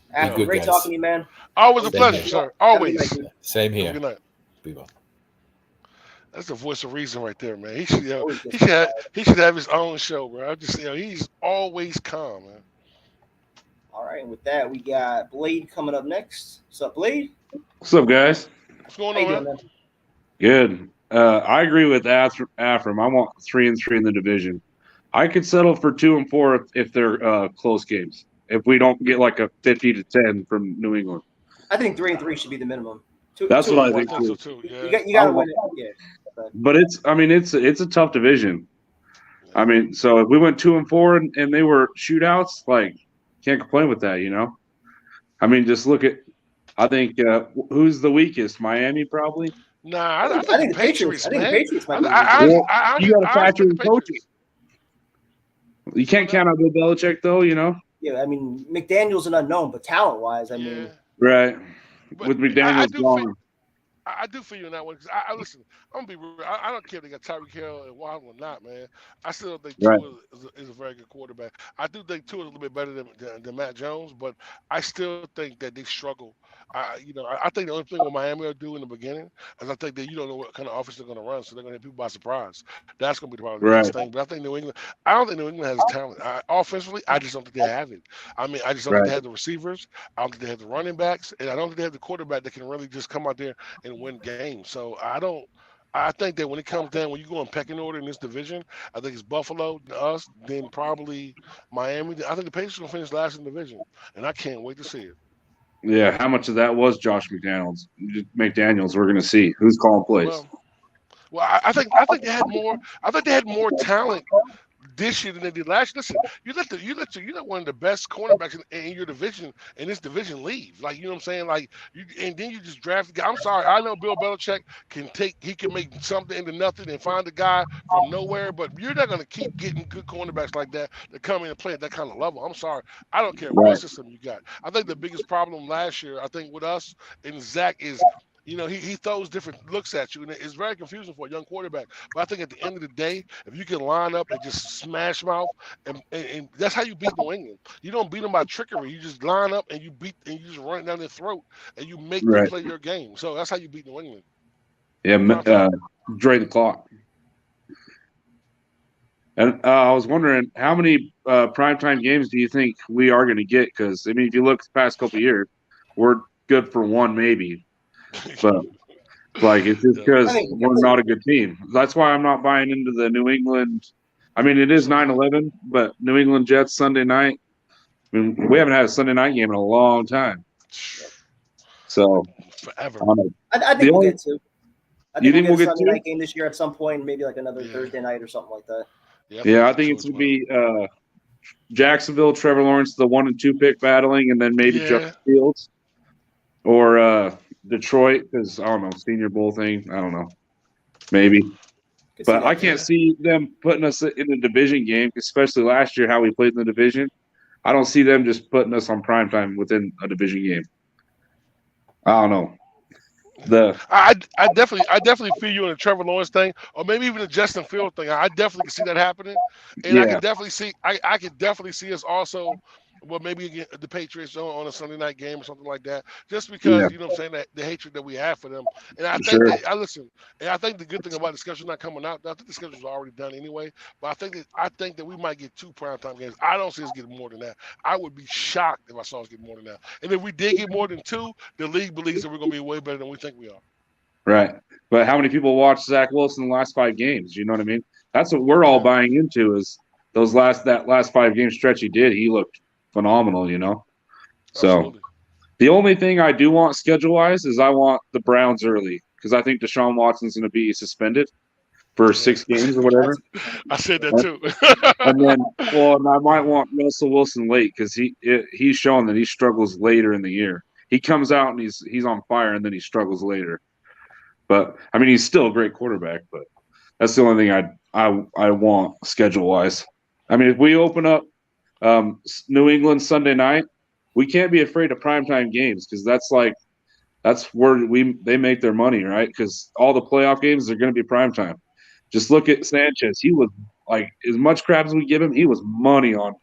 Be Afram, good, great guys. talking to you, man. Always a Same pleasure, here. sir. Have a Always. good night. Same Have a here. good night. Be well. That's the voice of reason right there, man. He should, Always he good. should have his own show, bro. I just, he's always calm, man. All right, and with that, we got Blade coming up next. What's up, Blade? What's up, guys? What's going How you on, doing, man? Good. I agree with Afram. I want 3-3 in the division. I could settle for 2-4 if they're close games. If we don't get like a 50-10 from New England, I think 3-3 should be the minimum. That's what I I think. think so too. Yeah. You got to win it. Yeah. but it's a tough division. I mean, so if we went 2-4 and they were shootouts, like can't complain with that, I mean, just look at. I think who's the weakest? Miami, probably. Nah, I I think the Patriots. I think the man. Patriots might be. You got to factor in Patriots. coaches. You can't count out Bill Belichick, though. Yeah, I mean McDaniel's an unknown, but talent-wise, I mean, Yeah. Right. But With I McDaniels do gone. feel- I do feel you on that one because I listen. I'm gonna be real. I don't care if they got Tyreek Hill and Waddle or not, man. I still think Right. Tua is a very good quarterback. I do think Tua is a little bit better than Matt Jones, but I still think that they struggle. I think the only thing what Miami will do in the beginning is I think that you don't know what kind of offense they're going to run, so they're going to hit people by surprise. That's going to be the problem. Right. Thing. But I think New England. I don't think New England has the talent. Offensively, I just don't think they have it. I mean, I just don't think Right. they have the receivers. I don't think they have the running backs, and I don't think they have the quarterback that can really just come out there and win games. So I think that when it comes down, when you go in pecking order in this division, I think it's Buffalo, us, then probably Miami. I think the Patriots will finish last in the division, and I can't wait to see it. Yeah, how much of that was Josh McDaniels? We're going to see who's calling plays. Well, I think they had more. I think they had more talent this year than they did last year. Listen, you let one of the best cornerbacks in your division in this division leave. Like, you know what I'm saying? Like, and then you just draft the guy. I'm sorry, I know Bill Belichick can make something into nothing and find a guy from nowhere, but you're not going to keep getting good cornerbacks like that come in and play at that kind of level. I'm sorry, I don't care what system you got. I think the biggest problem last year, I think with us and Zach is, he throws different looks at you, and it's very confusing for a young quarterback. But I think at the end of the day, if you can line up and just smash mouth, and that's how you beat New England. You don't beat them by trickery. You just line up and you just run it down their throat, and you make them play your game. So that's how you beat New England. Yeah, drain the clock. And I was wondering, how many primetime games do you think we are going to get? Because, I mean, if you look the past couple of years, we're good for one maybe. But, it's just because we're not a good team. That's why I'm not buying into the New England. I mean, it is 9/11, but New England Jets Sunday night. I mean, we haven't had a Sunday night game in a long time. So, forever. I think we'll get two. I You think we'll get a get Sunday two? night game this year at some point, maybe like another Thursday night or something like that. Yeah, I think it's going to be Jacksonville, Trevor Lawrence, the 1 and 2 pick battling, and then maybe Justin Fields or Detroit, because I don't know, Senior Bowl thing. I don't know, maybe. But I can't see them putting us in the division game, especially last year how we played in the division. I don't see them just putting us on primetime within a division game. I don't know. I definitely feel you in the Trevor Lawrence thing, or maybe even the Justin Fields thing. I definitely can see that happening, and I can definitely see us also. Well, maybe again, the Patriots on a Sunday night game or something like that, just because you know what I'm saying, that the hatred that we have for them. And I think and I think the good thing about the schedule not coming out, I think the schedule's already done anyway. But I think that we might get 2 primetime games. I don't see us getting more than that. I would be shocked if I saw us get more than that. And if we did get more than 2, the league believes that we're going to be way better than we think we are. Right. But how many people watched Zach Wilson the last 5 games? You know what I mean? That's what we're all buying into is that last 5 game stretch he did. He looked phenomenal, So Absolutely. The only thing I do want schedule-wise is I want the Browns early because I think Deshaun Watson's going to be suspended for 6 games or whatever. I said that too. And then, and I might want Russell Wilson late because he's shown that he struggles later in the year. He comes out and he's on fire, and then he struggles later. But I mean, he's still a great quarterback. But that's the only thing I want schedule-wise. I mean, if we open up New England Sunday night, we can't be afraid of primetime games because that's where they make their money, right? Because all the playoff games are going to be primetime. Just look at Sanchez. He was as much crap as we give him, he was money on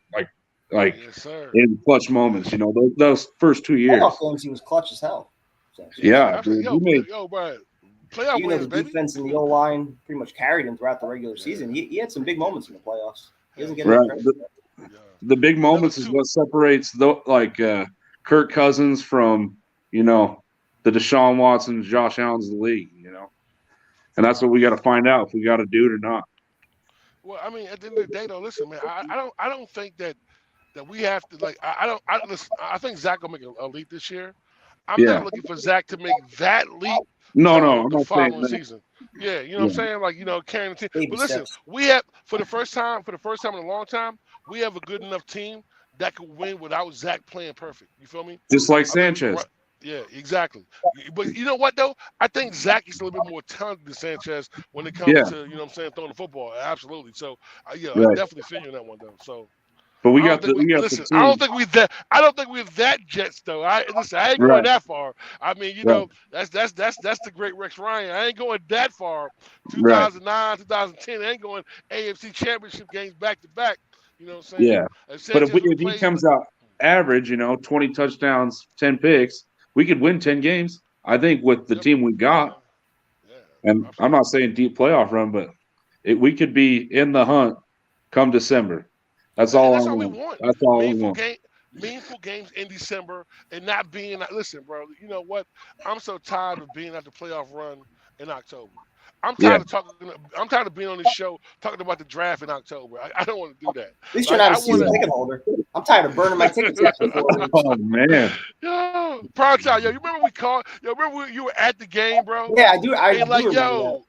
yes, in clutch moments. Those first 2 years. Playoff games, he was clutch as hell. Yeah, dude, bro. Playoff Even though wins, the baby. defense and the O-line pretty much carried him throughout the regular season, he had some big moments in the playoffs. He doesn't get enough credit. The big moments is what separates Kirk Cousins from the Deshaun Watsons, Josh Allen's of the league, and that's what we got to find out if we got to do it or not. Well, I mean, at the end of the day, though, listen, man, I don't think that we have to listen. I think Zach will make a leap this year. I'm not looking for Zach to make that leap. No, I'm the not saying following that. season. Yeah, you know what I'm saying? Carrying the team. But listen, we have for the first time in a long time, we have a good enough team that could win without Zach playing perfect. You feel me? Just like Sanchez. Yeah, exactly. But you know what though? I think Zach is a little bit more talented than Sanchez when it comes to throwing the football. Absolutely. So I definitely feel you on that one though. So. But we I got the team. I don't think we're that Jets though. I ain't going that far. I mean, that's the great Rex Ryan. I ain't going that far. 2009, 2010, I ain't going AFC Championship games back to back. You know what I'm saying? Yeah. But if he comes out average, 20 touchdowns, 10 picks, we could win 10 games. I think with the team we got. Yeah, and I'm not saying deep playoff run, but we could be in the hunt come December. That's all we want. That's all we want. Meaningful games in December and not being – listen, bro, you know what? I'm so tired of being at the playoff run in October. I'm tired of being on this show talking about the draft in October. I don't want to do that. At least you're not a season ticket holder. I'm tired of burning my tickets after 4 weeks. Oh, man. Yo, Prime Time, you remember we called – you were at the game, bro? Yeah, I do. I and do bro.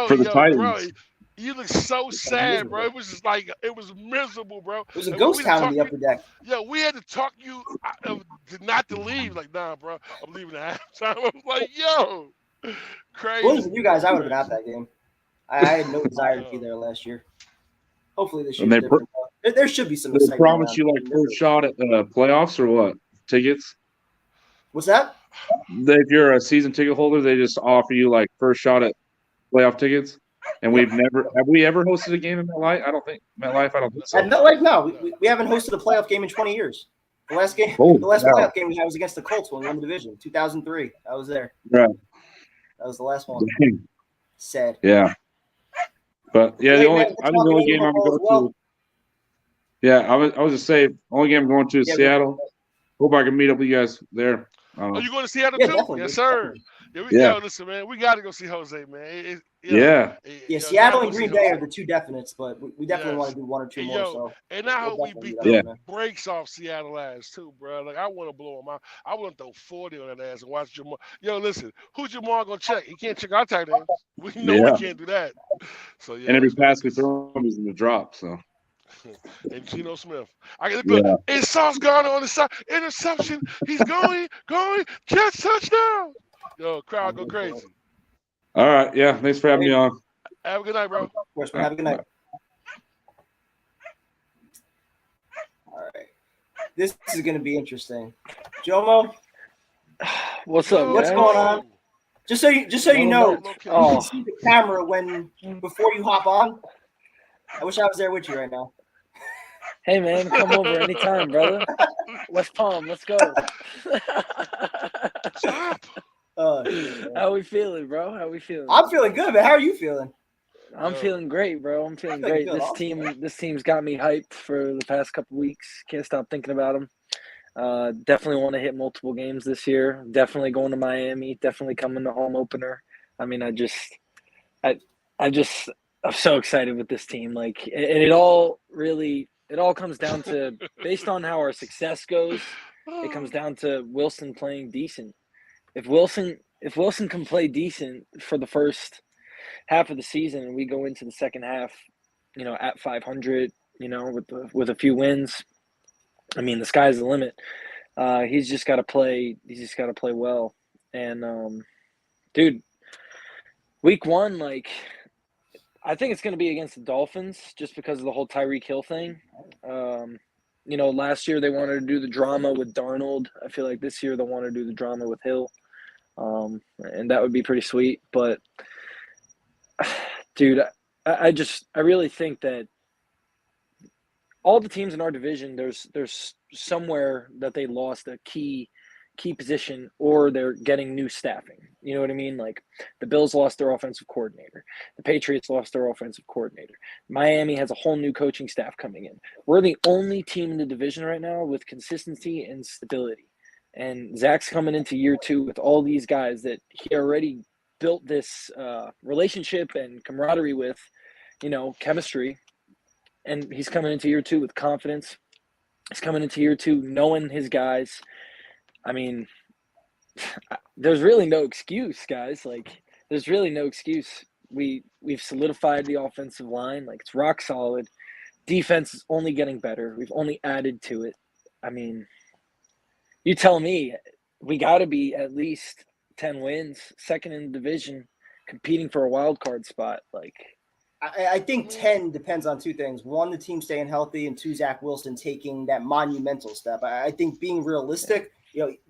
For the Titans. Bro. You look so sad, bro. It was just like it was miserable, bro. It was a And ghost we town in talk the upper deck. Yeah, we had to talk you not to leave. Like, nah, bro, I'm leaving at halftime. I was like, yo, crazy. Well, even you guys, I would have been at that game. I had no desire to be there last year. Hopefully this And year's they different. There should be some They excitement promise around you it. like first shot at the playoffs or what? Tickets? What's that? If you're a season ticket holder, they just offer you like first shot at playoff tickets. And have we ever hosted a game in MetLife? I don't think so. At MetLife, no. We haven't hosted a playoff game in 20 years. The last playoff game we had was against the Colts when we won the division, 2003. I was there. Right. That was the last one. Sad. Yeah. But yeah, the only game I'm going to. Yeah, I was just saying, only game I'm going to is Seattle. Hope I can meet up with you guys there. Are you going to Seattle too? Definitely. Yes, sir. Yeah. Yo, listen, man, we got to go see Jose, man. Yeah, Seattle and Green Bay are the two definites, but we definitely want to do one or two more. So, and I hope we beat the brakes off Seattle ass too, bro. Like I want to blow them out. I want to throw 40 on that ass and watch Jamal. Yo, listen, who's Jamal gonna check? He can't check our tight ends. We know we can't do that. So yeah. And every pass we throw him is in the drop. So. And Geno Smith. And Sauce Gardner on the side. Interception. He's going, catch touchdown. Yo, crowd go crazy. All right. Yeah. Thanks for having me on. Have a good night, bro. Of course, man. Have a good night. All right. This is going to be interesting. Jomo? What's up, What's man? going on? Just so you know, you can see the camera before you hop on. I wish I was there with you right now. Hey, man, come over anytime, brother. West Palm, let's go. How we feeling, bro? How we feeling? I'm feeling good, man. How are you feeling? I'm feeling great, bro. I'm feeling great. Good. This team's got me hyped for the past couple weeks. Can't stop thinking about them. Definitely want to hit multiple games this year. Definitely going to Miami. Definitely coming to home opener. I mean, I'm so excited with this team. Like, and it all comes down to, based on how our success goes, it comes down to Wilson playing decent. If Wilson can play decent for the first half of the season and we go into the second half, at 500, with a few wins, I mean, the sky's the limit. He's just got to play well. And dude, week one, like, I think it's going to be against the Dolphins just because of the whole Tyreek Hill thing. Last year they wanted to do the drama with Darnold. I feel like this year they want to do the drama with Hill. And that would be pretty sweet. But, dude, I really think that all the teams in our division, there's somewhere that they lost a key position or they're getting new staffing. You know what I mean? Like the Bills lost their offensive coordinator. The Patriots lost their offensive coordinator. Miami has a whole new coaching staff coming in. We're the only team in the division right now with consistency and stability. And Zach's coming into year 2 with all these guys that he already built this relationship and camaraderie with, chemistry. And he's coming into year 2 with confidence. He's coming into year 2 knowing his guys. I mean, there's really no excuse, guys. Like, there's really no excuse. We've solidified the offensive line. Like, it's rock solid. Defense is only getting better. We've only added to it. I mean, you tell me, we got to be at least 10 wins, second in the division, competing for a wild card spot. Like, I think 10 depends on two things. One, the team staying healthy, and two, Zach Wilson taking that monumental step. I think being realistic,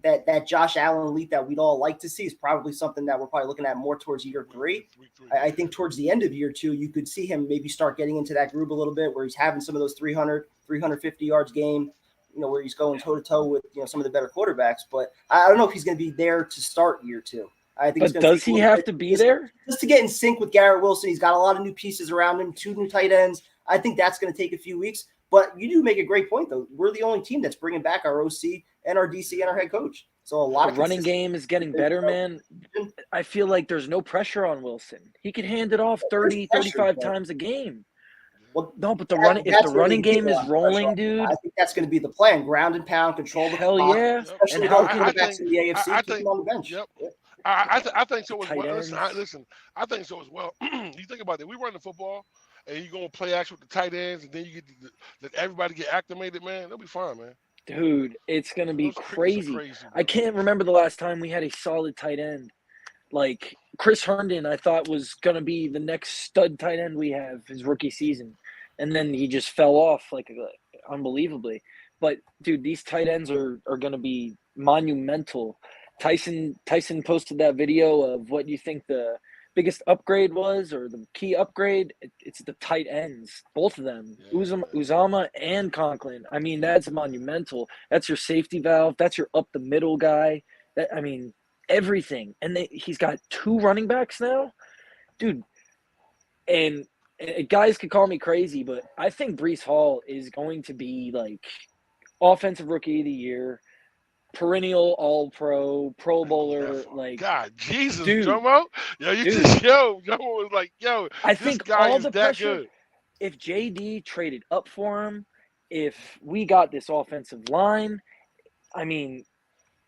that Josh Allen leap that we'd all like to see is probably something that we're probably looking at more towards year 3. I think towards the end of year 2, you could see him maybe start getting into that groove a little bit where he's having some of those 300, 350 yards game, where he's going toe-to-toe with, some of the better quarterbacks. But I don't know if he's going to be there to start year 2. I think. But does he have to be there? Just to get in sync with Garrett Wilson. He's got a lot of new pieces around him, 2 new tight ends. I think that's going to take a few weeks. But you do make a great point, though. We're the only team that's bringing back our OC and our DC and our head coach. So a lot of running game is getting better, man. I feel like there's no pressure on Wilson. He could hand it off 30, 35 times a game. Well, no, but if the running game is rolling, dude, I think that's going to be the plan. Ground and pound, control the hell clock, yeah. especially And how quarterbacks in the AFC. I keep think them on the bench. Yep. I think so as Tight well. ends. Listen, I think so as well. You think about it. We run the football, and you're gonna play action with the tight ends, and then you get let everybody get acclimated, man. They'll be fine, man. Dude, it's going to be Those crickets are crazy. bro. I can't remember the last time we had a solid tight end. Like Chris Herndon, I thought was going to be the next stud tight end we have his rookie season. And then he just fell off like unbelievably. But, dude, these tight ends are going to be monumental. Tyson posted that video of what you think the biggest upgrade was or the key upgrade. It's the tight ends, both of them, Yeah. Uzama and Conklin. I mean, that's monumental. That's your safety valve. That's your up the middle guy. Everything. And he's got 2 running backs now, dude. And guys could call me crazy, but I think Breece Hall is going to be like offensive rookie of the year, perennial All-Pro, Pro Bowler. Like, God, Jesus, dude, Jomo. Yo, Jomo was like, yo, I this think guy all is the that pressure. good. If JD traded up for him, if we got this offensive line, I mean,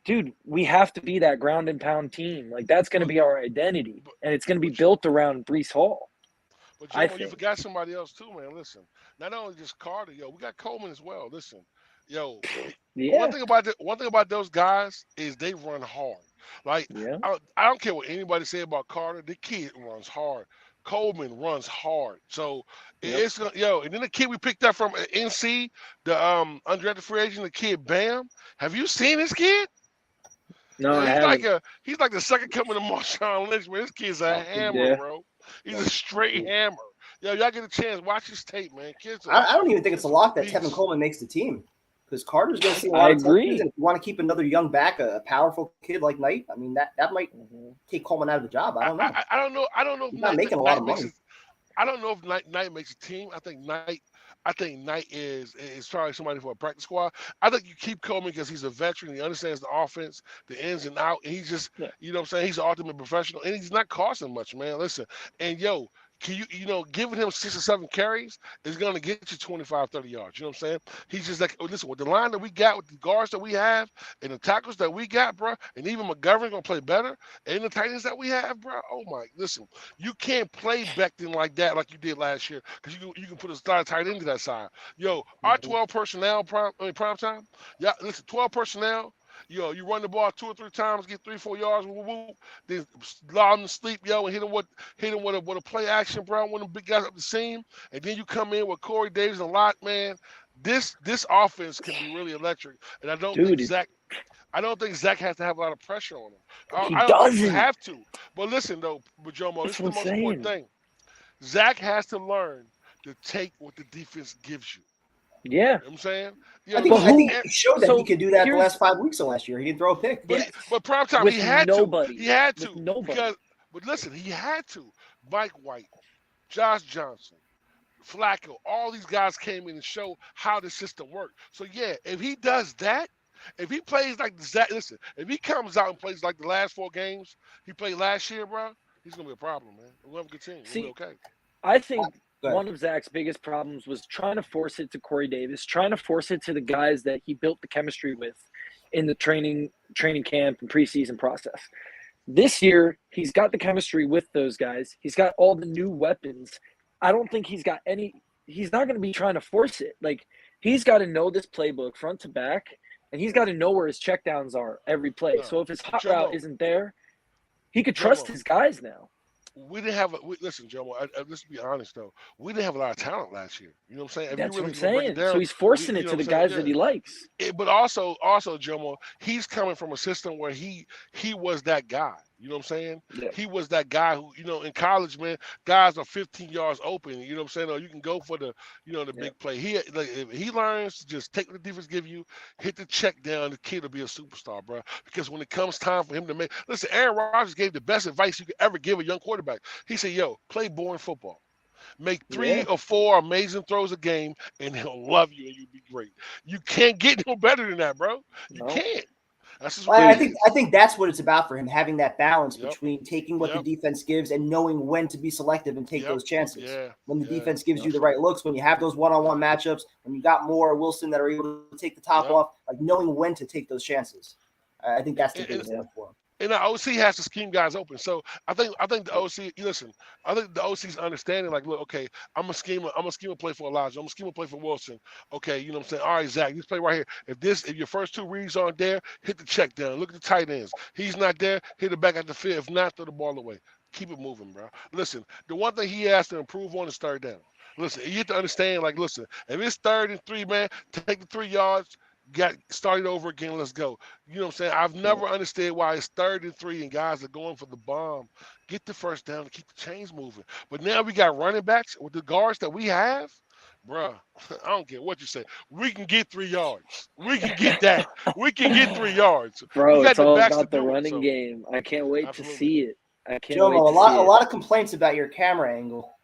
dude, we have to be that ground and pound team. Like, that's going to be our identity, and it's going to be built around Breece Hall. But I Jomo, you think. forgot somebody else too, man. Listen, not only just Carter, yo, we got Coleman as well. Listen, yo, Yeah, one thing about those guys is they run hard. Like yeah. I don't care what anybody say about Carter. The kid runs hard. Coleman runs hard. So Yep. it's gonna and then the kid we picked up from NC, the undrafted free agent, the kid Bam. Have you seen this kid? No, I he's haven't. he's like the second coming of Marshawn Lynch, man. This kid's a hammer, Yeah. bro. He's a straight hammer. Yo, y'all get a chance, watch his tape, man. Kids I don't even think it's a lock that beast. Tevin Coleman makes the team because Carter's going to see a I lot of agree. touches. And if you want to keep another young back, a powerful kid like Knight, I mean that might take Coleman out of the job. I don't know. I don't know. I don't know if He's not making a lot of money. I don't know if Knight makes a team. I think Knight is probably somebody for a practice squad. I think you keep Coleman because he's a veteran. He understands the offense, the ins and out. And he's just, you know what I'm saying? He's an ultimate professional, and he's not costing much, man. Listen, and yo, can giving him 6 or 7 carries is going to get you 25, 30 yards. You know what I'm saying? He's just like, listen, with the line that we got, with the guards that we have, and the tackles that we got, bro, and even McGovern's going to play better, and the tight ends that we have, bro, oh my, listen, you can't play Becton like that like you did last year because you can put a star tight end to that side. Yo, our 12 personnel prime time, yeah, listen, 12 personnel, yo, you run the ball 2 or 3 times, get 3-4 yards, then allow them to sleep, yo, and hit them with a play action, bro. One of them big guys up the seam, and then you come in with Corey Davis and Lott, man. This offense can be really electric, and I don't think Zach has to have a lot of pressure on him. He I don't think doesn't. you have to. But listen though, Jomo, this is the most important thing. Zach has to learn to take what the defense gives you. Yeah. You know what I'm saying? Yeah, I think he showed that he could do that the last 5 weeks of last year. He didn't throw a pick. But prime time, With he had nobody. to. He had to. With nobody. But listen, he had to. Mike White, Josh Johnson, Flacco, all these guys came in and showed how the system worked. So yeah, if he does that, if he plays like Zach, listen, if he comes out and plays like the last 4 games he played last year, bro, he's gonna be a problem, man. We'll have a good team. We'll be okay. I think one of Zach's biggest problems was trying to force it to Corey Davis, trying to force it to the guys that he built the chemistry with in the training camp and preseason process. This year, he's got the chemistry with those guys. He's got all the new weapons. I don't think he's not going to be trying to force it. Like, he's got to know this playbook front to back, and he's got to know where his checkdowns are every play. So if his hot route isn't there, he could trust his guys now. We didn't have listen, Jomo. Let's be honest though. We didn't have a lot of talent last year. You know what I'm saying? That's what I'm saying. So he's forcing it to the guys that he likes. But also, Jomo, he's coming from a system where he was that guy. You know what I'm saying? Yeah. He was that guy who, in college, man, guys are 15 yards open. You know what I'm saying? Or you can go for the big play. If he learns to just take what the defense give you, hit the check down, the kid will be a superstar, bro. Because when it comes time for him to listen, Aaron Rodgers gave the best advice you could ever give a young quarterback. He said, yo, play boring football. Make 3 or 4 amazing throws a game, and he'll love you, and you'll be great. You can't get no better than that, bro. You can't. I think that's what it's about for him, having that balance between taking what the defense gives and knowing when to be selective and take those chances. When the defense gives you the right looks, when you have those one-on-one matchups, when you got Moore or Wilson that are able to take the top off, like knowing when to take those chances. I think that's the biggest thing for him. And the OC has to scheme guys open. So I think the OC. Listen, I think the OC's understanding. Like, look, okay, I'm a scheme a play for Elijah. I'm a scheme a play for Wilson. Okay, you know what I'm saying? All right, Zach, this play right here. If your first two reads aren't there, hit the check down. Look at the tight ends. He's not there. Hit it back at the field. If not, throw the ball away. Keep it moving, bro. Listen, the one thing he has to improve on is third down. Listen, you have to understand. Like, listen, if it's 3rd and 3, man, take the 3 yards. Got started over again. Let's go. You know what I'm saying? I've never understood why it's 3rd and 3 and guys are going for the bomb. Get the first down and keep the chains moving. But now we got running backs with the guards that we have, bruh. I don't care what you say. We can get 3 yards. We can get that. We can get 3 yards. Bro, it's all backs about to the do it, running so. game. I can't wait Absolutely. to see it. I can't Jomo, wait to a see lot of complaints about your camera angle.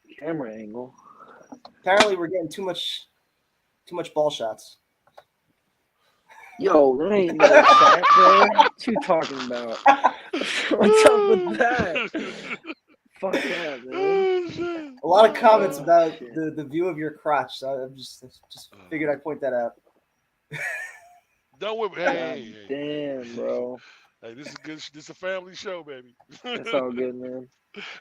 it. Camera angle. Apparently, we're getting too much ball shots. Yo, that ain't no sack, bro. What you talking about? What's up with that? Fuck that, man. A lot of comments about shit. the view of your crotch. So I just figured I'd point that out. Don't whip. Hey, Damn, bro. Hey, this is good. This is a family show, baby. That's all good, man.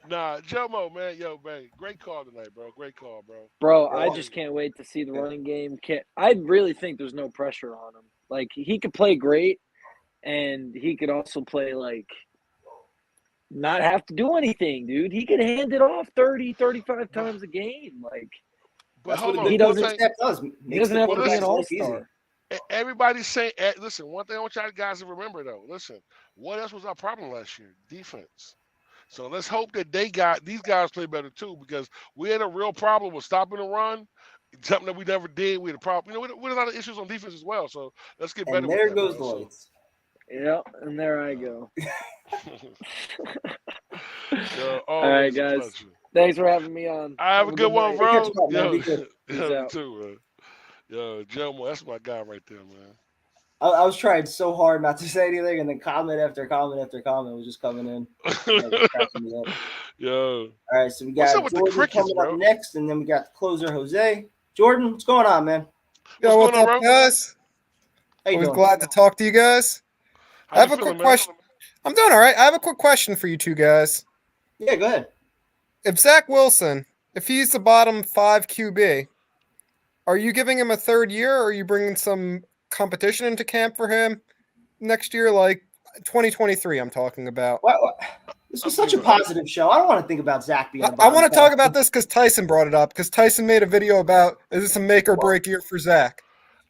Nah, Jomo, man, yo, man, great call tonight, bro. Great call, bro. Bro, I just can't wait to see the running game. I really think there's no pressure on him. Like, he could play great, and he could also play, like, not have to do anything, dude. He could hand it off 30, 35 times a game. Like, But That's hold what on, a he good doesn't- coaching staff does. he Makes doesn't the have to be quarterback's an life all-star. everybody's saying. Listen, one thing I want y'all guys to remember though. Listen, what else was our problem last year? Defense. So let's hope that these guys play better too, because we had a real problem with stopping the run. Something that we never did. We had a problem. You know, we had a lot of issues on defense as well. So let's get better. And there with that, goes the bro. lights. Yeah, and there I go. So, All right, always a guys. pleasure. Thanks for having me on. I have a good one, night. bro. Catch you up, man. Yo, Be good. Peace yo, out. too, man. Yo, Jomo, that's my guy right there, man. I was trying so hard not to say anything, and then comment after comment after comment was just coming in. Like, cracking me up. Yo, All right, so we What's got up with the Jordan crickets, coming bro? up next, and then we got the closer, Jose. Jordan, what's going on, man? Yo, What's what's going on, up, bro? guys? How you Always doing? glad to talk to you guys. how I have you a feeling, quick man? question. I'm doing all right. I have a quick question for you two guys. Yeah, go ahead. If Zach Wilson, if he's the bottom 5 QB, are you giving him a 3rd year, or are you bringing some competition into camp for him next year, like 2023? I'm talking about. This was such a positive show. I don't want to think about Zach being. I want to talk about this because Tyson brought it up. Because Tyson made a video about, is this a make or break year for Zach?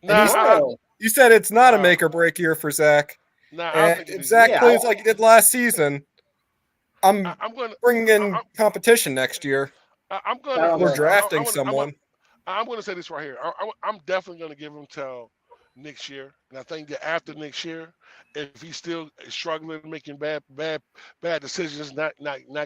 Nah, You said it's not a Wow. make or break year for Zach. I don't And think it if is. Zach Yeah, plays like he did last season, I'm I'm going. bringing in I- competition next year. I'm going. I don't We're know. drafting someone. I'm going to say this right here. I'm definitely going to give him till next year, and I think that after next year, if he's still struggling, making bad decisions, not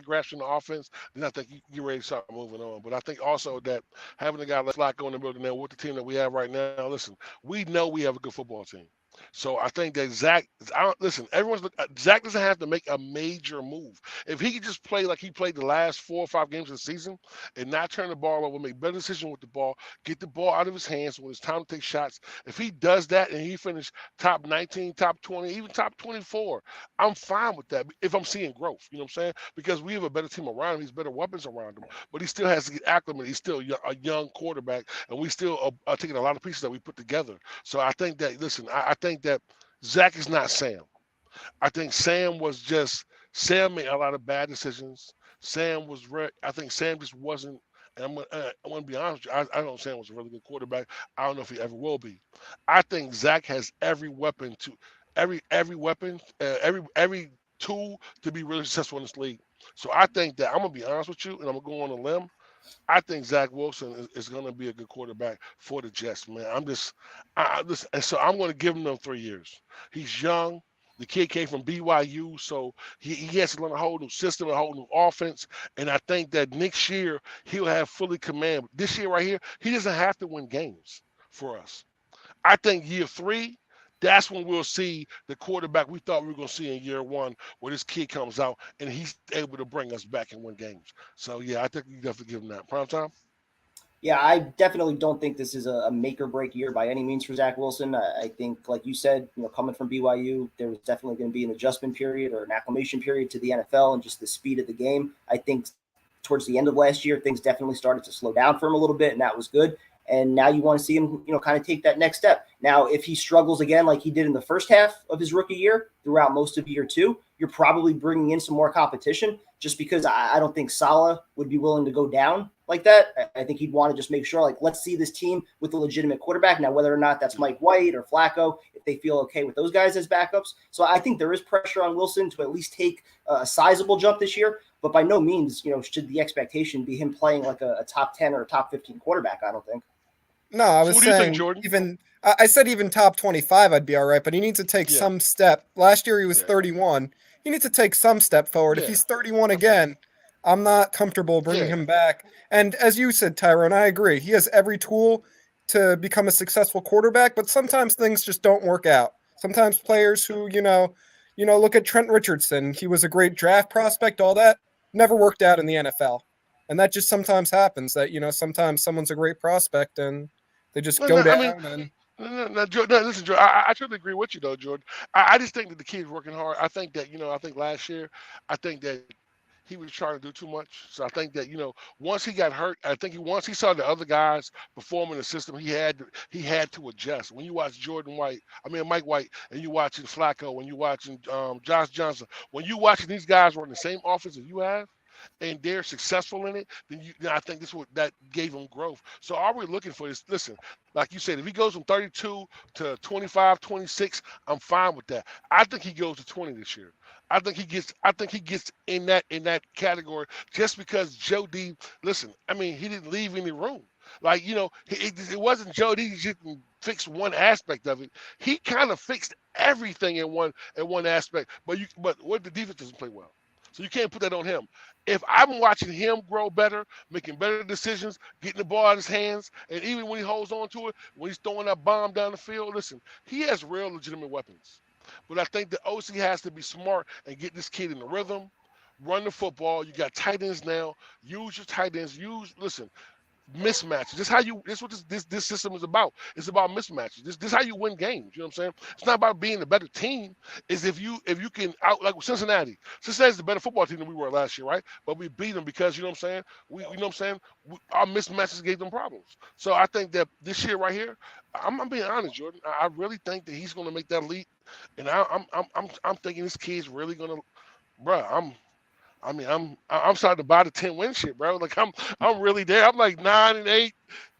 grasping the offense, then I think you're ready to start moving on. But I think also that having a guy like Flacco in the building now with the team that we have right now, listen, we know we have a good football team. So I think that Zach, Zach doesn't have to make a major move. If he could just play like he played the last 4 or 5 games of the season and not turn the ball over, make better decisions with the ball, get the ball out of his hands when it's time to take shots. If he does that and he finishes top 19, top 20, even top 24, I'm fine with that if I'm seeing growth. You know what I'm saying? Because we have a better team around him. He's better weapons around him. But he still has to get acclimated. He's still a young quarterback, and we still are taking a lot of pieces that we put together. So I think that, listen, I think that Zach is not Sam. I think Sam made a lot of bad decisions. I think Sam just wasn't, and I'm going to be honest with you, I don't know Sam was a really good quarterback. I don't know if he ever will be. I think Zach has every tool to be really successful in this league. So I think that, I'm going to be honest with you, and I'm going to go on a limb. I think Zach Wilson is going to be a good quarterback for the Jets, man. So I'm going to give him them 3 years. He's young. The kid came from BYU, so he has to learn a whole new system, a whole new offense. And I think that next year he'll have fully command. This year right here, he doesn't have to win games for us. I think year 3, that's when we'll see the quarterback we thought we were going to see in year 1, where this kid comes out and he's able to bring us back and win games. So, yeah, I think you definitely give him that. Prime time? Yeah, I definitely don't think this is a make or break year by any means for Zach Wilson. I think, like you said, coming from BYU, there was definitely going to be an adjustment period or an acclimation period to the NFL and just the speed of the game. I think towards the end of last year, things definitely started to slow down for him a little bit, and that was good. And now you want to see him, kind of take that next step. Now, if he struggles again like he did in the first half of his rookie year throughout most of year two, you're probably bringing in some more competition just because I don't think Saleh would be willing to go down like that. I think he'd want to just make sure, like, let's see this team with a legitimate quarterback. Now, whether or not that's Mike White or Flacco, if they feel okay with those guys as backups. So I think there is pressure on Wilson to at least take a sizable jump this year. But by no means, should the expectation be him playing like a top 10 or a top 15 quarterback, I don't think. No, I So was what do you think, saying Jordan? even I said even top 25 I'd be all right, but he needs to take Yeah. some step. Last year he was Yeah. 31. He needs to take some step forward. If Yeah. he's 31 again, I'm not comfortable bringing Yeah. him back. And as you said, Tyrone, I agree. He has every tool to become a successful quarterback, but sometimes things just don't work out. Sometimes players who, look at Trent Richardson. He was a great draft prospect, all that, never worked out in the NFL. And that just sometimes happens that, sometimes someone's a great prospect and they just No, go no, I down mean, and No, Jordan, listen, Jordan. I totally agree with you, though, Jordan. I just think that the kid's working hard. I think that I think last year, I think that he was trying to do too much. So I think that once he got hurt, I think once he saw the other guys perform in the system, he had to adjust. When you watch Mike White, and you watching Flacco, when you watching Josh Johnson, when you watching these guys run the same offense that you have, and they're successful in it, then I think this that gave him growth. So all we're looking for is, listen, like you said, if he goes from 32 to 25, 26, I'm fine with that. I think he goes to 20 this year. I think he gets in that category just because Joe D. Listen, I mean, he didn't leave any room. Like it wasn't Joe D. Just fix one aspect of it. He kind of fixed everything in one aspect. But what the defense doesn't play well. So you can't put that on him. If I'm watching him grow better, making better decisions, getting the ball out of his hands, and even when he holds on to it, when he's throwing that bomb down the field, listen, he has real legitimate weapons. But I think the OC has to be smart and get this kid in the rhythm, run the football. You got tight ends now. Use your tight ends. Mismatches. This is what this system is about. It's about mismatches. This is how you win games. You know what I'm saying? It's not about being a better team. Is if you can out like Cincinnati. Cincinnati's the better football team than we were last year, right? But we beat them because our mismatches gave them problems. So I think that this year right here, I'm being honest, Jordan. I really think that he's going to make that leap, and I'm thinking this kid's really going to, bro. I'm starting to buy the 10-win shit, bro. Like I'm really there. I'm like 9-8,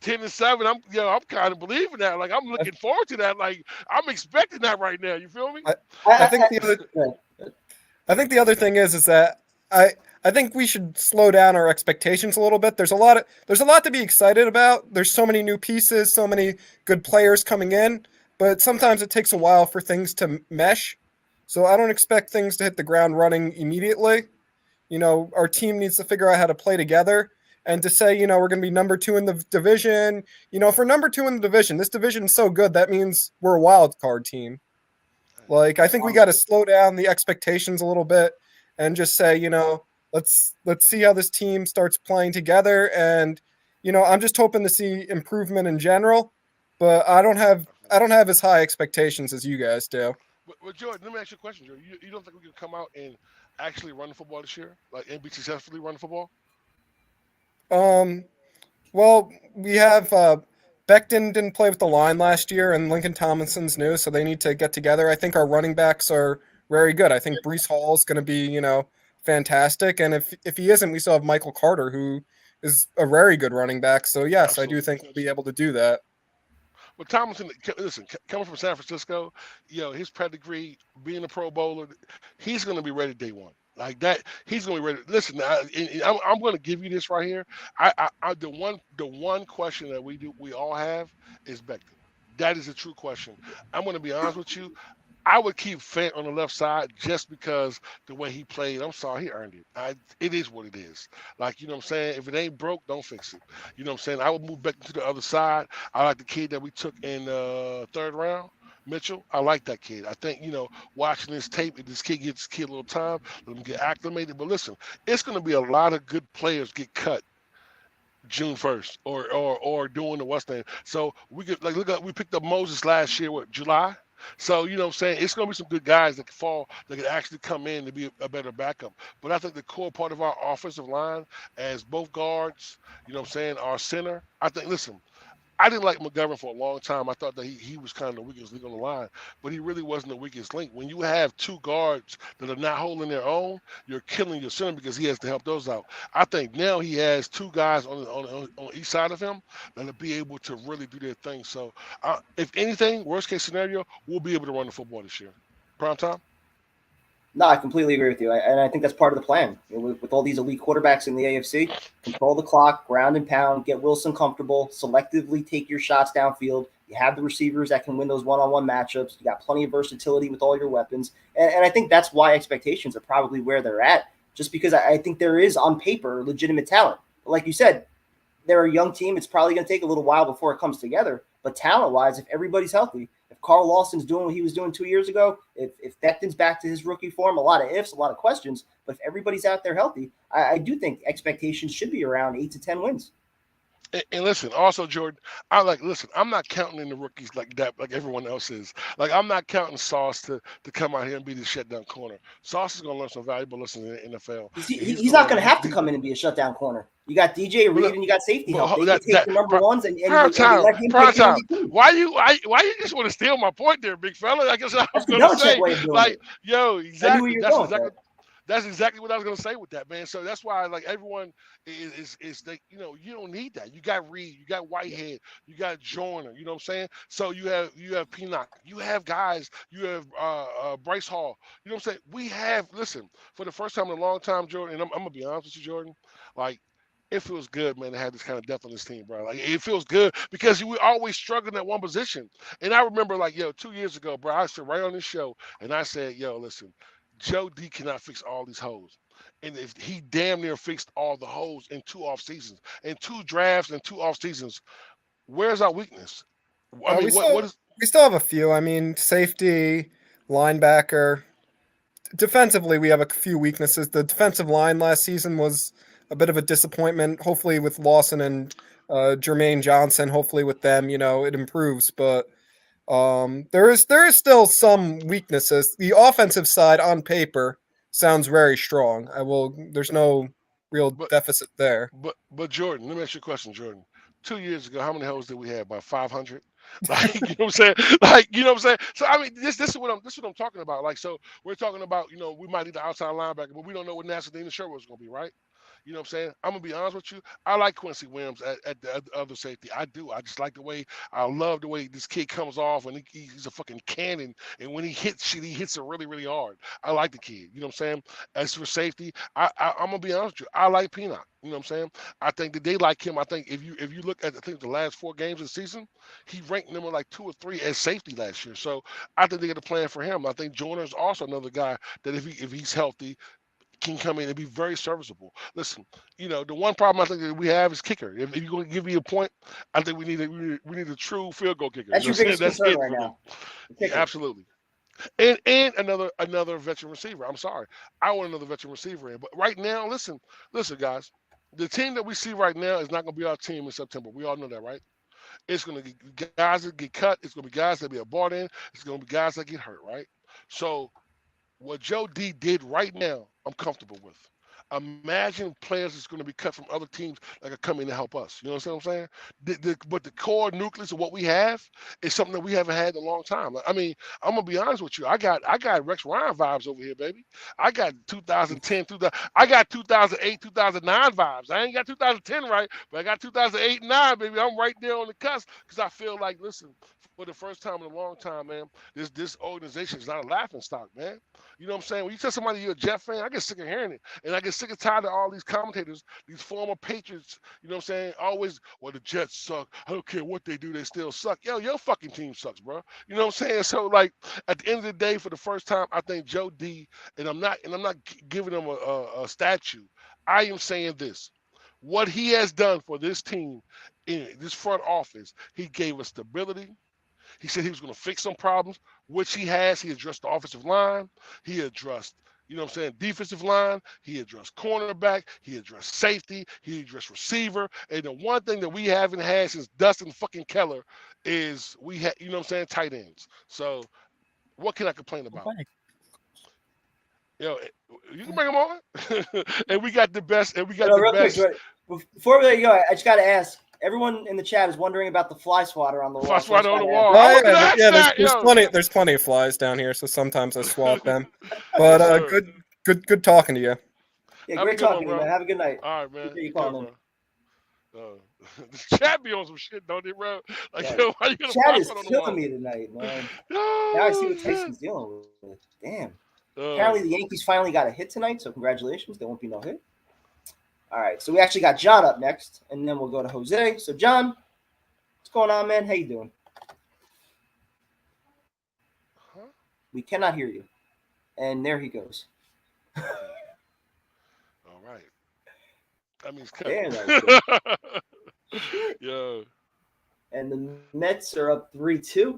10-7. I'm kind of believing that. Like I'm looking forward to that. Like I'm expecting that right now. You feel me? I think the other thing is that I think we should slow down our expectations a little bit. There's a lot to be excited about. There's so many new pieces, so many good players coming in, but sometimes it takes a while for things to mesh. So I don't expect things to hit the ground running immediately. Our team needs to figure out how to play together, and to say, we're going to be number 2 in the division. If we're number 2 in the division, this division is so good, that means we're a wild card team. Like, I think we got to slow down the expectations a little bit and just say, let's see how this team starts playing together. And, I'm just hoping to see improvement in general, but I don't have as high expectations as you guys do. But Jordan, let me ask you a question, Jordan. You don't think we can come out and actually run the football this year, and be successfully run the football? Well, we have Becton didn't play with the line last year, and Lincoln Tomlinson's new, so they need to get together. I think our running backs are very good. I think Breece Hall is going to be, fantastic, and if he isn't, we still have Michael Carter, who is a very good running back. So yes, absolutely. I do think we'll be able to do that. But Tomlinson, listen, coming from San Francisco, his pedigree, being a Pro Bowler, he's going to be ready day one. Like that, he's going to be ready. Listen, I'm going to give you this right here. The one question that we all have is Becton. That is a true question. I'm going to be honest with you. I would keep Fant on the left side just because the way he played. I'm sorry, he earned it. It is what it is. Like, you know what I'm saying? If it ain't broke, don't fix it. You know what I'm saying? I would move back to the other side. I like the kid that we took in the 3rd round, Mitchell. I like that kid. I think, watching this tape, if this kid gives a little time, let him get acclimated. But listen, it's going to be a lot of good players get cut June 1st or doing the what's name. So we could like look at we picked up Moses last year, what, July? So you know what I'm saying, it's gonna be some good guys that can fall that could actually come in to be a better backup. But I think the core part of our offensive line as both guards, you know what I'm saying, our center, I think listen, I didn't like McGovern for a long time. I thought that he was kind of the weakest link on the line, but he really wasn't the weakest link. When you have two guards that are not holding their own, you're killing your center because he has to help those out. I think now he has two guys on each side of him that'll be able to really do their thing. So, if anything, worst case scenario, we'll be able to run the football this year. Prime time? No, I completely agree with you, and I think that's part of the plan. With all these elite quarterbacks in the AFC, control the clock, ground and pound, get Wilson comfortable, selectively take your shots downfield. You have the receivers that can win those one-on-one matchups. You got plenty of versatility with all your weapons, and I think that's why expectations are probably where they're at, just because I think there is, on paper, legitimate talent. But like you said, they're a young team. It's probably going to take a little while before it comes together, but talent-wise, if everybody's healthy, if Carl Lawson's doing what he was doing 2 years ago, if Becton's back to his rookie form, a lot of ifs, a lot of questions. But if everybody's out there healthy, I do think expectations should be around 8 to 10 wins. And listen, also Jordan, I'm not counting in the rookies like that, like everyone else is. Like I'm not counting Sauce to come out here and be the shutdown corner. Sauce is going to learn some valuable lessons in the NFL. He's not going to have to come in and be a shutdown corner. You got DJ Reed and you got safety help. They take the number ones and let him pick the MVP. Why you just want to steal my point there, big fella? I guess I was going to say, like, yo, exactly. That's exactly what I was going to say with that, man. So that's why, like, everyone is like, you know, you don't need that. You got Reed, you got Whitehead, you got Joyner, you know what I'm saying? So you have Pinnock, you have guys, you have Bryce Hall. You know what I'm saying? We have, listen, for the first time in a long time, Jordan, and I'm going to be honest with you, Jordan, like, it feels good, man, to have this kind of depth on this team, bro. Like, it feels good because we always struggling at one position. And I remember, like, 2 years ago, bro, I stood right on this show, and I said, listen, Joe D cannot fix all these holes. And if he damn near fixed all the holes in 2 off seasons, in 2 drafts and 2 off seasons, where's our weakness? I mean, we still have a few. I mean, safety, linebacker. Defensively, we have a few weaknesses. The defensive line last season was a bit of a disappointment. Hopefully with Lawson and Jermaine Johnson, hopefully with them, it improves. But there is still some weaknesses. The offensive side on paper sounds very strong. There's no real deficit there. But Jordan, let me ask you a question, Jordan. 2 years ago, how many holes did we have? About 500? Like, you know what I'm saying? Like, you know what I'm saying? So I mean, this is what I'm talking about. Like, so we're talking about, we might need the outside linebacker, but we don't know what Nasadina Sherwood's gonna be, right? You know what I'm saying? I'm going to be honest with you. I like Quincy Williams at the other safety. I do. I just like the way, I love the way this kid comes off, and he's a fucking cannon. And when he hits shit, he hits it really, really hard. I like the kid. You know what I'm saying? As for safety, I'm going to be honest with you. I like Pinnock. You know what I'm saying? I think that they like him. I think if you look at, I think, the last 4 games of the season, he ranked number like 2 or 3 as safety last year. So I think they got a plan for him. I think Joyner is also another guy that if he's healthy, can come in and be very serviceable. Listen, the one problem I think that we have is kicker. If you're going to give me a point, I think we need a true field goal kicker. That's your biggest concern right now. Absolutely. And another veteran receiver. I'm sorry, I want another veteran receiver in. But right now, listen, guys, the team that we see right now is not going to be our team in September. We all know that, right? It's going to be guys that get cut. It's going to be guys that be bought in. It's going to be guys that get hurt, right? So what Joe D did right now, I'm comfortable with. Imagine players that's going to be cut from other teams that are coming to help us. You know what I'm saying? But the core nucleus of what we have is something that we haven't had in a long time. I mean, I'm gonna be honest with you. I got Rex Ryan vibes over here, baby. I got 2010, I got 2008, 2009 vibes. I ain't got 2010 right, but I got 2008 and 9, baby. I'm right there on the cusp because I feel like, listen, for the first time in a long time, man, this organization is not a laughing stock, man. You know what I'm saying? When you tell somebody you're a Jet fan, I get sick of hearing it. And I get sick and tired of all these commentators, these former Patriots, you know what I'm saying? Always, well, the Jets suck. I don't care what they do, they still suck. Yo, your fucking team sucks, bro. You know what I'm saying? So, like, at the end of the day, for the first time, I think Joe D, and I'm not giving him a statue. I am saying this. What he has done for this team in this front office, he gave us stability. He said he was going to fix some problems, which he has. He addressed the offensive line. He addressed, you know what I'm saying, defensive line. He addressed cornerback. He addressed safety. He addressed receiver. And the one thing that we haven't had since Dustin fucking Keller is we had, you know what I'm saying, tight ends. So what can I complain about? Yo, you can bring them on. And we got the best. And we got the real best. Quick, before we let you go, I just got to ask. Everyone in the chat is wondering about the fly swatter on the wall. Fly swatter on the wall. Oh, Oh, yeah, there's plenty of flies down here, so sometimes I swat them. But good talking to you. Yeah, great talking to you, man. Have a good night. All right, man. Appreciate you calling in. The chat be on some shit, don't it, bro? Like, Yeah. yo, why you gonna Chat is on the killing wall? me tonight, man. No, Now I see what Tyson's dealing with. Damn. Apparently the Yankees finally got a hit tonight, so congratulations. There won't be no hit. All right, so we actually got John up next, and then we'll go to Jose. So, John, what's going on, man? How you doing? Huh? We cannot hear you. And there he goes. All right. That means Damn, cut. that was Yo. And the Mets are up 3-2.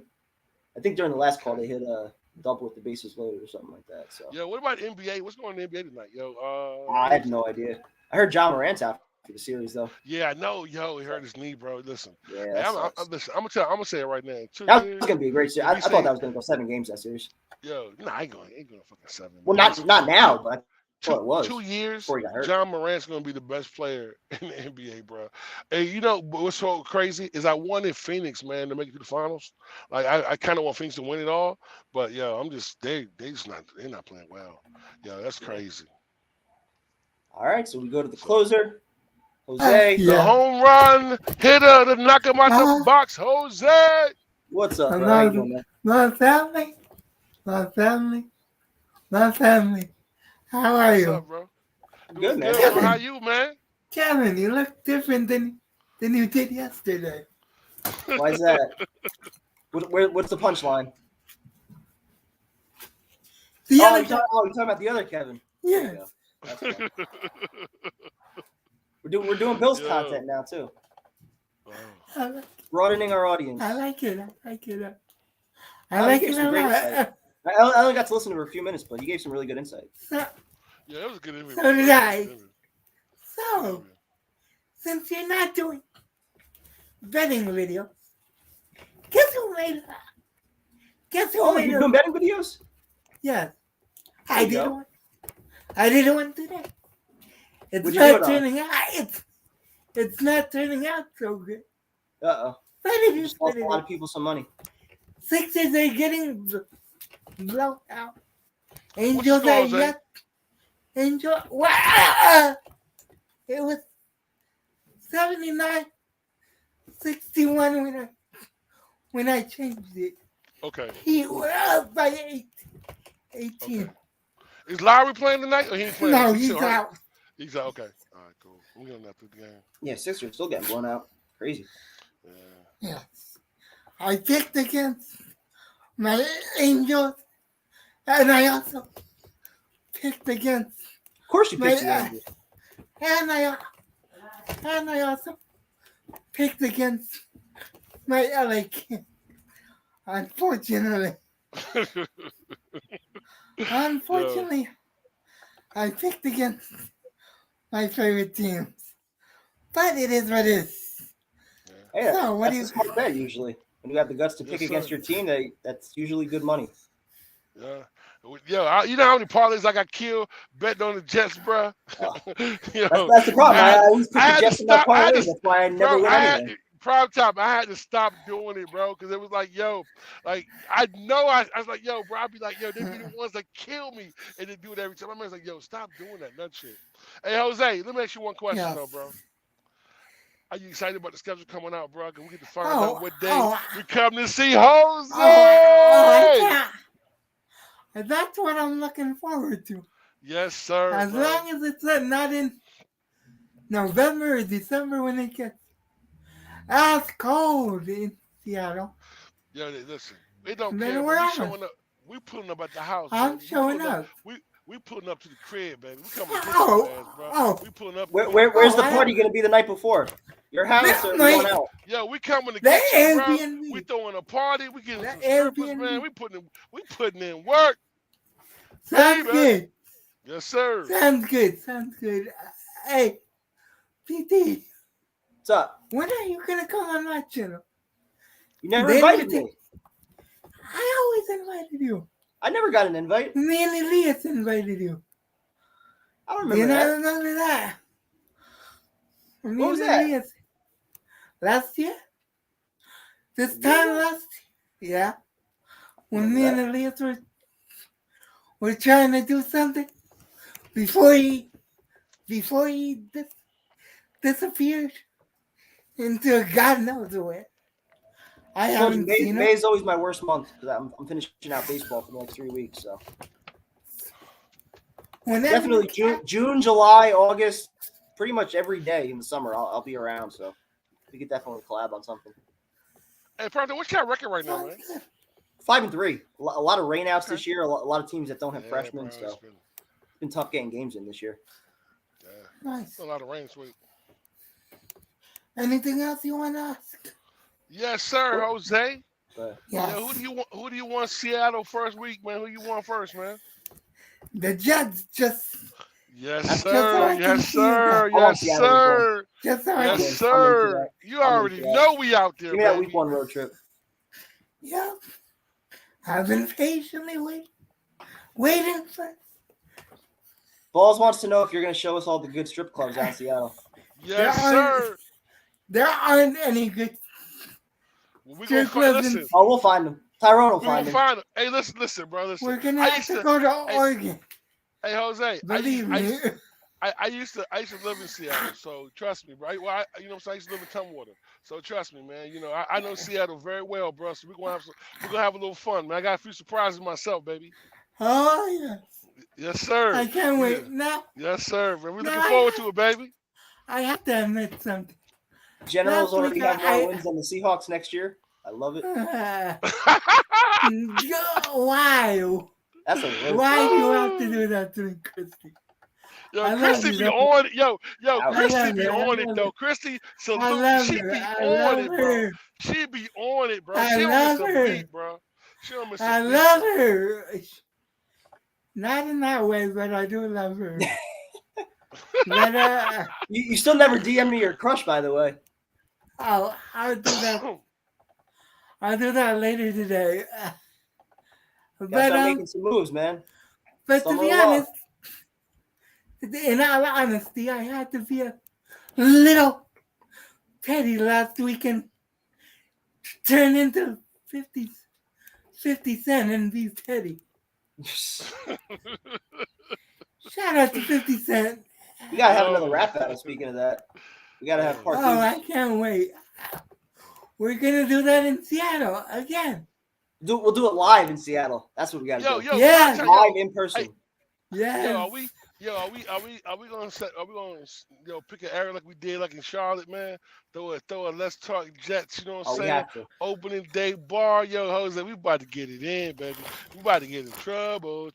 I think during the last call they hit a double with the bases loaded or something like that. So, Yo, what about NBA? What's going on in the NBA tonight? Yo, I have no idea. I heard John Morant's out for the series though. Yeah, I know. Yo, he hurt his knee, bro. Listen. Yeah, Hey, that listen, I'm gonna say it right now. was gonna be a great series. I we thought say- that was gonna go 7 games that series. Yo, nah, ain't going fucking 7. Well, man. not now, but I thought it was 2 years, before he got hurt. John Morant's going to be the best player in the NBA, bro. And you know what's so crazy is I wanted Phoenix, man, to make it to the finals. Like I kind of want Phoenix to win it all, but yo, I'm just they're not playing well. Yo, that's crazy. All right, so we go to the closer, Jose. The home run hitter to knock him out the box, Jose. What's up, bro? How you doing, man? My family. How are What's you? up, bro? Good, man. Good, bro. How you, man? Kevin, you look different than you did yesterday. Why is that? What's the punchline? The Oh, other you're talking about the other Kevin. yeah. There you go. That's fine. We're doing Bills Yeah. content now too, I like, broadening our audience. I like it. I like it. I Oh, like you it gave a some great lot. insight. I only got to listen to her a few minutes, but you gave some really good insight. So, Yeah, that was a good interview. So did I. Good so interview. since you're not doing betting videos, guess who made it? Guess who Oh, made you're it? doing betting videos? Yes. There I you did go. one. I did one today. It's What'd you do not it on? turning out. It's not turning out so good. Uh-oh. But it You is just lost what a it lot is. of people some money. Sixers are getting blown out. What's the Angels score, are Jose? yet. Angel. Wow! It was 79-61 when I changed it. Okay. He was up by 18. Okay. Is Lowry playing tonight or he ain't playing? No, He's he's still hurt? out. He's out. Okay. All right, cool. We're going to have to the game. Yeah, Sixers still getting blown out. Crazy. Yeah. Yes. I picked against my Angels, and I also picked against Of course you my picked the Angels. and I also picked against my LA Kings. Unfortunately, I picked against my favorite teams. But it is what it is. Hey, So, what that's do a you- smart bet usually. When you have the guts to Yes, pick sir. against your team, that's usually good money. Yeah. Yo, you know how many parlays I got killed betting on the Jets, bro? Oh. Yo, That's the problem. I always pick I the had Jets to in my stop- I had parlays. to- That's why I never bro, win I had, anything. prime time, I had to stop doing it, bro, because it was like, yo, like I know I was like, yo, bro, I'd be like, yo, they be the ones that kill me and they do it every time. My man's like, yo, stop doing that nut shit. Hey, Jose, let me ask you one question Yes. though, bro. Are you excited about the schedule coming out, bro? Can we get to find Oh, out what day oh. we come to see Jose? That's what I'm looking forward to. Yes, sir. As bro. long as it's not in November or December when it gets as cold in Seattle. Yo, listen, it don't Then care. we're We on. showing up. We pulling up at the house. I'm baby. We showing pulling up. We pulling up to the crib, baby. We coming to get Oh, your ass, bro. oh. We pulling up. Where's the I- party going to be the night before? Your house or Night. going out? Yo, we coming to The get you, bro. Airbnb. We throwing a party. We getting The some strippers, Airbnb. man. We putting in work. Sounds Baby. good. Yes, sir. Sounds good. Sounds good. Hey, PT, What's up? when are you gonna come on my channel? You never Then invited you me. I always invited you. I never got an invite. Me and Elias invited you. I don't remember Then I that. remember that. Me What was and that? Elias. Last year? This Yeah. time last year? Yeah. When Remember me and Elias were trying to do something before he disappeared into God knows where. I I told you, haven't May, seen him. May is always my worst month because I'm finishing out baseball for the next 3 weeks. So Whenever definitely June, July, August, pretty much every day in the summer I'll be around. So we could definitely collab on something. Hey, Proctor, what's your record right now, man? 5-3. A lot of rainouts Okay. this year. A lot of teams that don't have Yeah, freshmen. bro, So it's it's been tough getting games in this year. Nice. a lot of rain, sweet. Anything else you want to ask? Yes, sir, Jose. But Yes. Yeah, who do you want Seattle first week, man? Who you want first, man? The Jets just Yes, That's just so I sir. can Yes, see you sir. I want Yes, Seattle as well. sir. just so I Yes, can I'm into sir. that. You I'm already into that. know we out there, Give me that baby. week 1 road trip. yeah. I've been patiently waiting for Balls wants to know if you're going to show us all the good strip clubs out in Seattle. Yes, There aren't- sir. there aren't any good Well, we strip gonna clubs in- listen. Oh, we'll find them. Tyrone will We gonna find them. find them. Hey, listen, bro. Listen. We're gonna I have used to to. go to Oregon. Hey, Jose. Believe me. I used to live in Seattle, so trust me, right? Well, you know what I'm saying? I used to live in Tumwater, so trust me, man. You know, I know Seattle very well, bro. So we're gonna have a little fun, man. I got a few surprises myself, baby. Oh yeah. Yes, sir. I can't wait. Yeah. Now Yes, sir. Man, we're No, looking forward to it, baby. I have to admit something. Generals Last already week have more I- wins than the Seahawks next year. I love it. Why? That's a road Why do you have to do that to me, Christy? Yo, I love Christy you, be though. on it. Yo, I Christy love be you. I on it love though. you. Christy, I salute. love She her. be I on love it, bro. her. She be on it, bro. I She don't love miss a her. beat, bro. She don't miss a I beat. love bro. her. Not in that way, but I do love her. But You still never DM me your crush, by the way. I'll do that. I'll do that later today. Gotta But start making some moves, man. but to Summer be love. honest, in all honesty, I had to be a little petty last weekend. Turn into 50 Cent and be petty. Shout out to 50 Cent. We gotta have another rap battle. Speaking of that, we gotta have part 2. Oh, I can't wait. We're gonna do that in Seattle again. We'll do it live in Seattle. That's what we gotta do. Yeah. Live in person. Yes. Yo, are we gonna pick an area like we did like in Charlotte, man? Throw a Let's Talk Jets, you know what I'm Oh, we saying? have to. Opening day bar, yo, Jose, we about to get it in, baby. We about to get in trouble.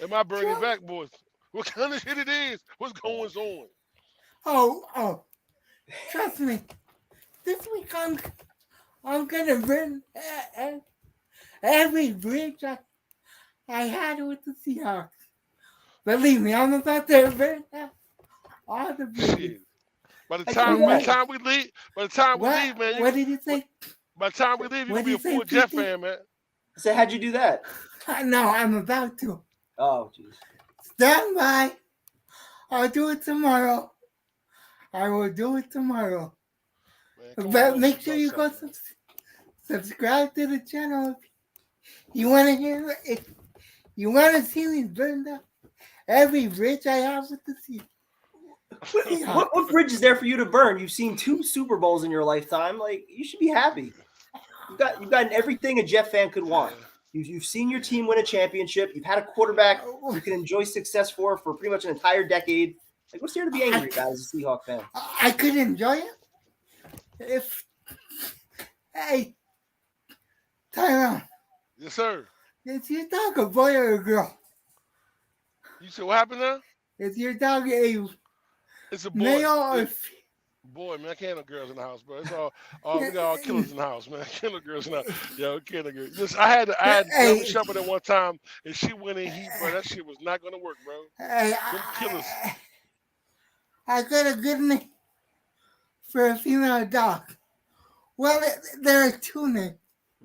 Am I bringing back, boys? What kind of shit it is? What's going on? Oh. Trust me. This week I'm gonna burn every bridge I had with the Seahawks. Believe me, I'm about to burn all the bridges. Shit. By the Hey, time what? we leave, man, What did he say? by the time we leave, you're What gonna be a did he full say, Jet PT? fan, man. So how'd you do that? No, I'm about to. Oh, jeez. Stand by. I'll do it tomorrow. I will do it tomorrow. Man, come But on, make let's sure do you go something. subscribe to the channel. You want to hear it? You want to see me burn down every bridge I have with the sea? What bridge is there for you to burn? You've seen 2 Super Bowls in your lifetime. Like, you should be happy. You've gotten everything a Jet fan could want. You've seen your team win a championship. You've had a quarterback you can enjoy success for pretty much an entire decade. Like, what's there to be angry about as a Seahawk fan? I could enjoy it if. Hey, Tyrone, Yes, sir. is your dog a boy or a girl? You said what happened now? Is your dog a It's a boy. male or Boy, man, I can't have no girls in the house, bro. It's all we got all killers in the house, man. Can't no girls in the house. Yo, can't no girls. Listen, I had German Shepherd at one time, and she went in heat, bro. That shit was not gonna work, bro. Hey, Them killers. I got a good name for a female dog. Well, there are two names,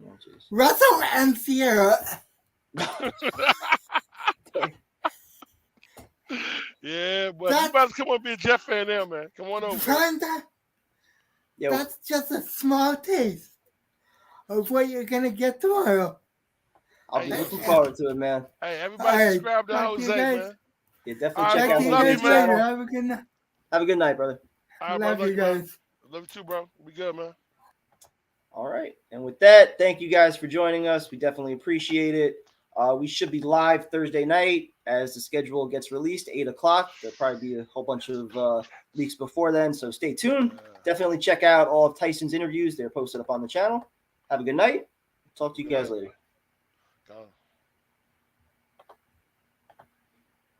Oh, jeez. Russell and Sierra. Yeah, but you about to come on and be a Jet fan now, man. Come on over. Brenda, Yeah, that's just a small taste of what you're gonna get tomorrow. I'll be looking forward to it, man. Hey, everybody All right, subscribe to talk to you Jose, guys. man. Yeah, definitely All check right, out Check love you you, guys Jose's man. later. channel. Have a good night. Have a good night, brother. All right, Love brother. you guys. Love you too, bro. We good, man. All right. And with that, thank you guys for joining us. We definitely appreciate it. We should be live Thursday night as the schedule gets released, 8 o'clock. There'll probably be a whole bunch of leaks before then, so stay tuned. Definitely check out all of Tyson's interviews. They're posted up on the channel. Have a good night. Talk to you guys later. Go.